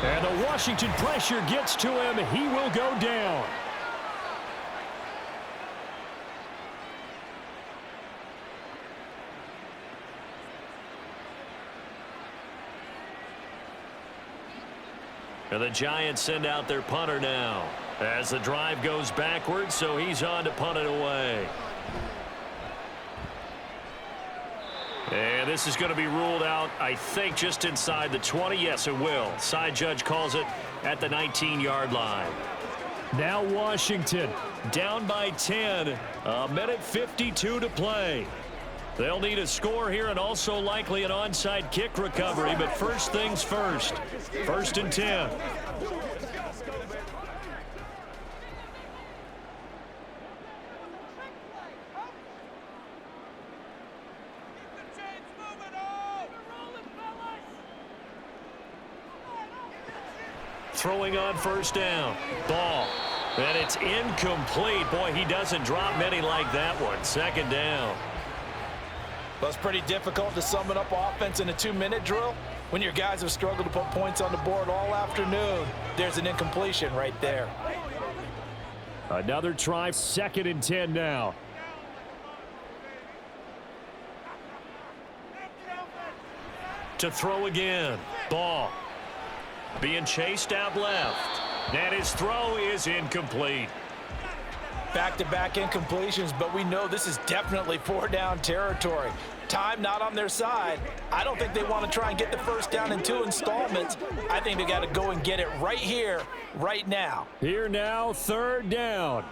And the Washington pressure gets to him. He will go down.
And the Giants send out their punter now as the drive goes backwards, so he's on to punt it away. And this is going to be ruled out, I think, just inside the 20. Yes, it will. Side judge calls it at the 19-yard line.
Now Washington
Down by 10. 1:52 to play. They'll need a score here and also likely an onside kick recovery, but first things first. 1st and 10. Throwing on 1st down. Ball. And it's incomplete. Boy, he doesn't drop many like that one. 2nd down.
Well, it's pretty difficult to sum it up offense in a 2-minute drill when your guys have struggled to put points on the board all afternoon. There's an incompletion right there.
Another try, 2nd and 10 now.
To throw again. Ball. Being chased out left. And his throw is incomplete.
Back-to-back incompletions, but we know this is definitely 4-down territory. Time not on their side. I don't think they want to try and get the first down in 2 installments. I think they got to go and get it right here, right now.
Here now, 3rd down.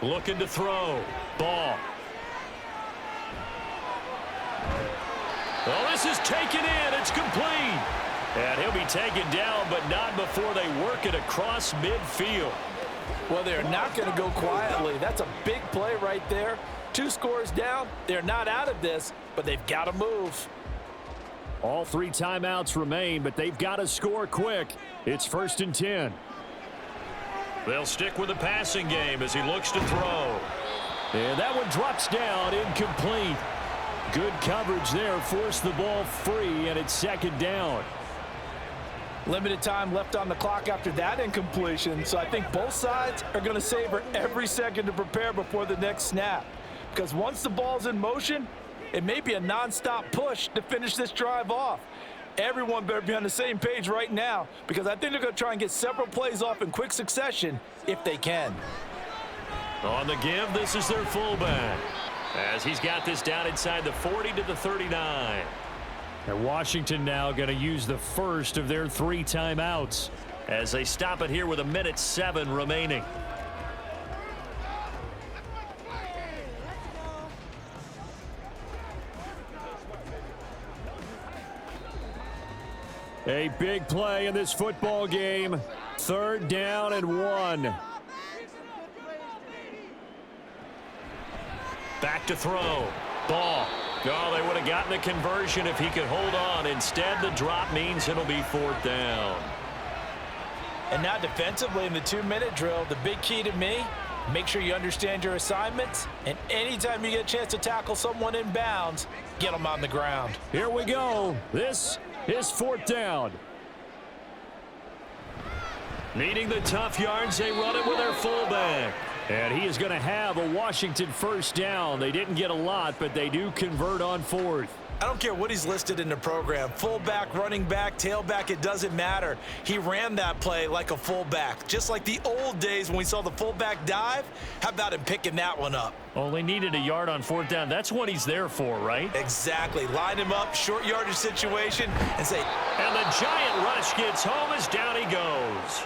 Looking to throw. Ball. Well, this is taken in. It's complete. And he'll be taken down, but not before they work it across midfield.
Well, they're not going to go quietly. That's a big play right there. 2 scores down. They're not out of this, but they've got to move.
All 3 timeouts remain, but they've got to score quick. It's 1st and 10.
They'll stick with the passing game as he looks to throw.
And that one drops down, incomplete. Good coverage there, forced the ball free, and it's 2nd down.
Limited time left on the clock after that incompletion, so I think both sides are going to savor every second to prepare before the next snap. Because once the ball's in motion, it may be a nonstop push to finish this drive off. Everyone better be on the same page right now, because I think they're going to try and get several plays off in quick succession if they can.
On the give, this is their fullback, as he's got this down inside the 40 to the 39.
And Washington now going to use the first of their 3 timeouts
as they stop it here with 1:07 remaining.
A big play in this football game. 3rd down and 1.
Back to throw. Ball. Oh, they would have gotten the conversion if he could hold on. Instead, the drop means it'll be 4th down.
And now defensively in the 2-minute drill, the big key to me, make sure you understand your assignments, and anytime you get a chance to tackle someone in bounds, get them on the ground.
Here we go. This is 4th down.
Needing the tough yards, they run it with their fullback.
And he is going to have a Washington 1st down. They didn't get a lot, but they do convert on 4th.
I don't care what he's listed in the program. Fullback, running back, tailback, it doesn't matter. He ran that play like a fullback, just like the old days when we saw the fullback dive. How about him picking that one up?
Only needed a yard on 4th down. That's what he's there for, right?
Exactly. Line him up, short yardage situation, and say.
And the giant rush gets home as down he goes.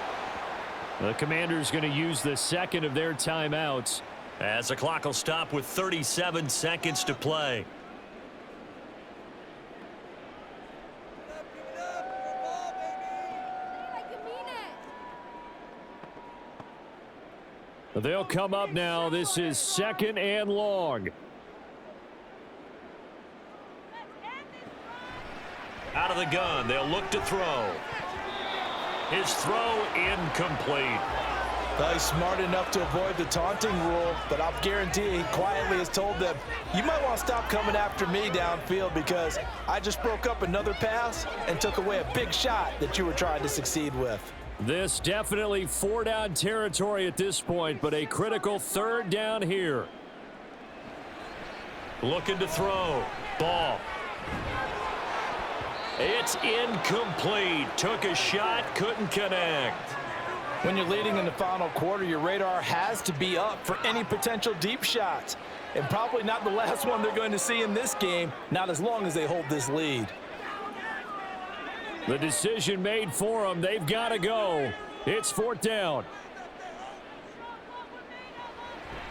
The Commanders going to use the 2nd of their timeouts
as the clock will stop with 37 seconds to play.
They'll come up now. This is 2nd and long.
Out of the gun, they'll look to throw. His throw incomplete.
Well, he's smart enough to avoid the taunting rule, but I'll guarantee he quietly has told them, you might want to stop coming after me downfield because I just broke up another pass and took away a big shot that you were trying to succeed with.
This definitely 4-down territory at this point, but a critical 3rd down here.
Looking to throw. Ball. It's incomplete. Took a shot, couldn't connect.
When you're leading in the final quarter, your radar has to be up for any potential deep shots. And probably not the last one they're going to see in this game, not as long as they hold this lead.
The decision made for them. They've got to go. It's 4th down.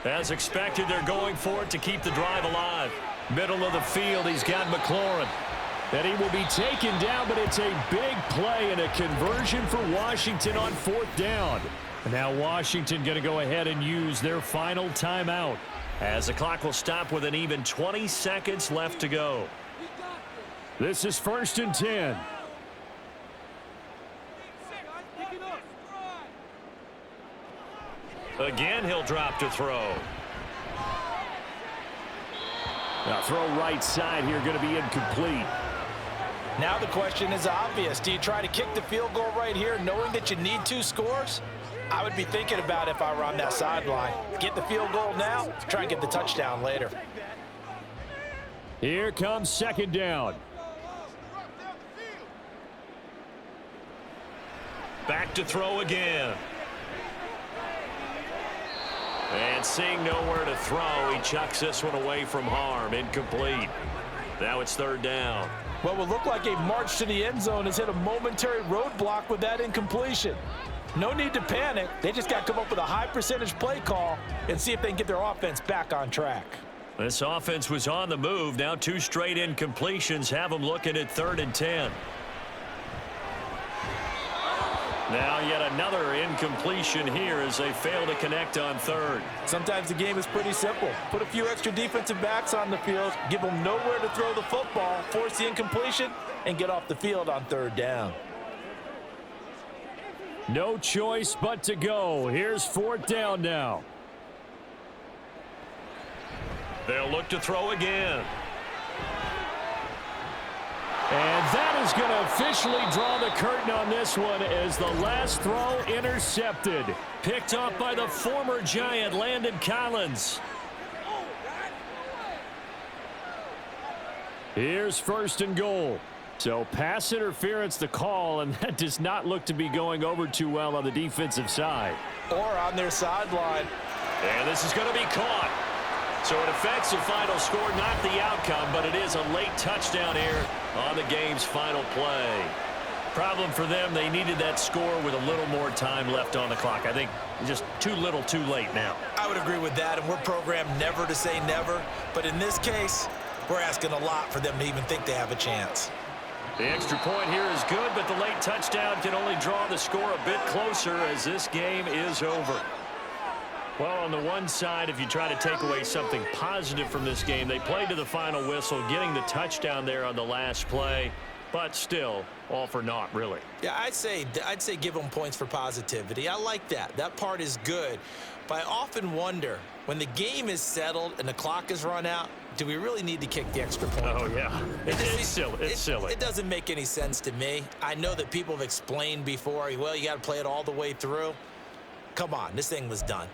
As expected, they're going for it to keep the drive alive. Middle of the field, he's got McLaurin.
And he will be taken down, but it's a big play and a conversion for Washington on 4th down. And now Washington going to go ahead and use their final timeout.
As the clock will stop with an even 20 seconds left to go.
This is 1st and 10.
Again, he'll drop to throw.
Now throw right side here, going to be incomplete.
Now the question is obvious. Do you try to kick the field goal right here knowing that you need 2 scores? I would be thinking about if I were on that sideline. Get the field goal now, try and get the touchdown later.
Here comes second down.
Back to throw again. And seeing nowhere to throw, he chucks this one away from harm. Incomplete. Now it's third down.
What will look like a march to the end zone has hit a momentary roadblock with that incompletion. No need to panic. They just got to come up with a high percentage play call and see if they can get their offense back on track.
This offense was on the move. Now 2 straight incompletions have them looking at 3rd and 10. Now yet another incompletion here as they fail to connect on 3rd.
Sometimes the game is pretty simple. Put a few extra defensive backs on the field, give them nowhere to throw the football, force the incompletion, and get off the field on 3rd down.
No choice but to go. Here's 4th down now.
They'll look to throw again.
And that is going to officially draw the curtain on this one as the last throw intercepted.
Picked up by the former Giant, Landon Collins.
Here's 1st and goal. So pass interference the call, and that does not look to be going over too well on the defensive side.
Or on their sideline.
And this is going to be caught. So it affects the final score, not the outcome, but it is a late touchdown here on the game's final play. Problem for them, they needed that score with a little more time left on the clock. I think just too little too late now.
I would agree with that, and we're programmed never to say never. But in this case, we're asking a lot for them to even think they have a chance.
The extra point here is good, but the late touchdown can only draw the score a bit closer as this game is over. Well, on the one side, if you try to take away something positive from this game, they played to the final whistle, getting the touchdown there on the last play, but still, all for naught, really.
Yeah, I'd say give them points for positivity. I like that. That part is good. But I often wonder, when the game is settled and the clock is run out, do we really need to kick the extra point?
Oh, yeah. It's silly. It's silly.
It doesn't make any sense to me. I know that people have explained before, well, you got to play it all the way through. Come on, this thing was done.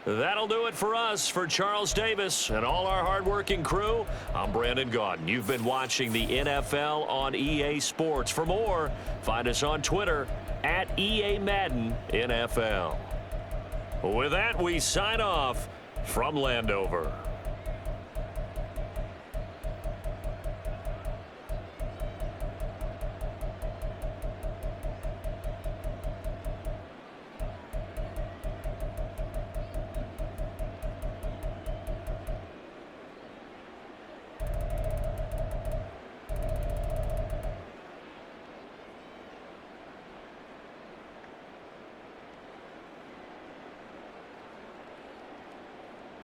That'll do it for us. For Charles Davis and all our hardworking crew, I'm Brandon Gaudin. You've been watching the NFL on EA Sports. For more, find us on Twitter at EA-Madden NFL. With that, we sign off from Landover.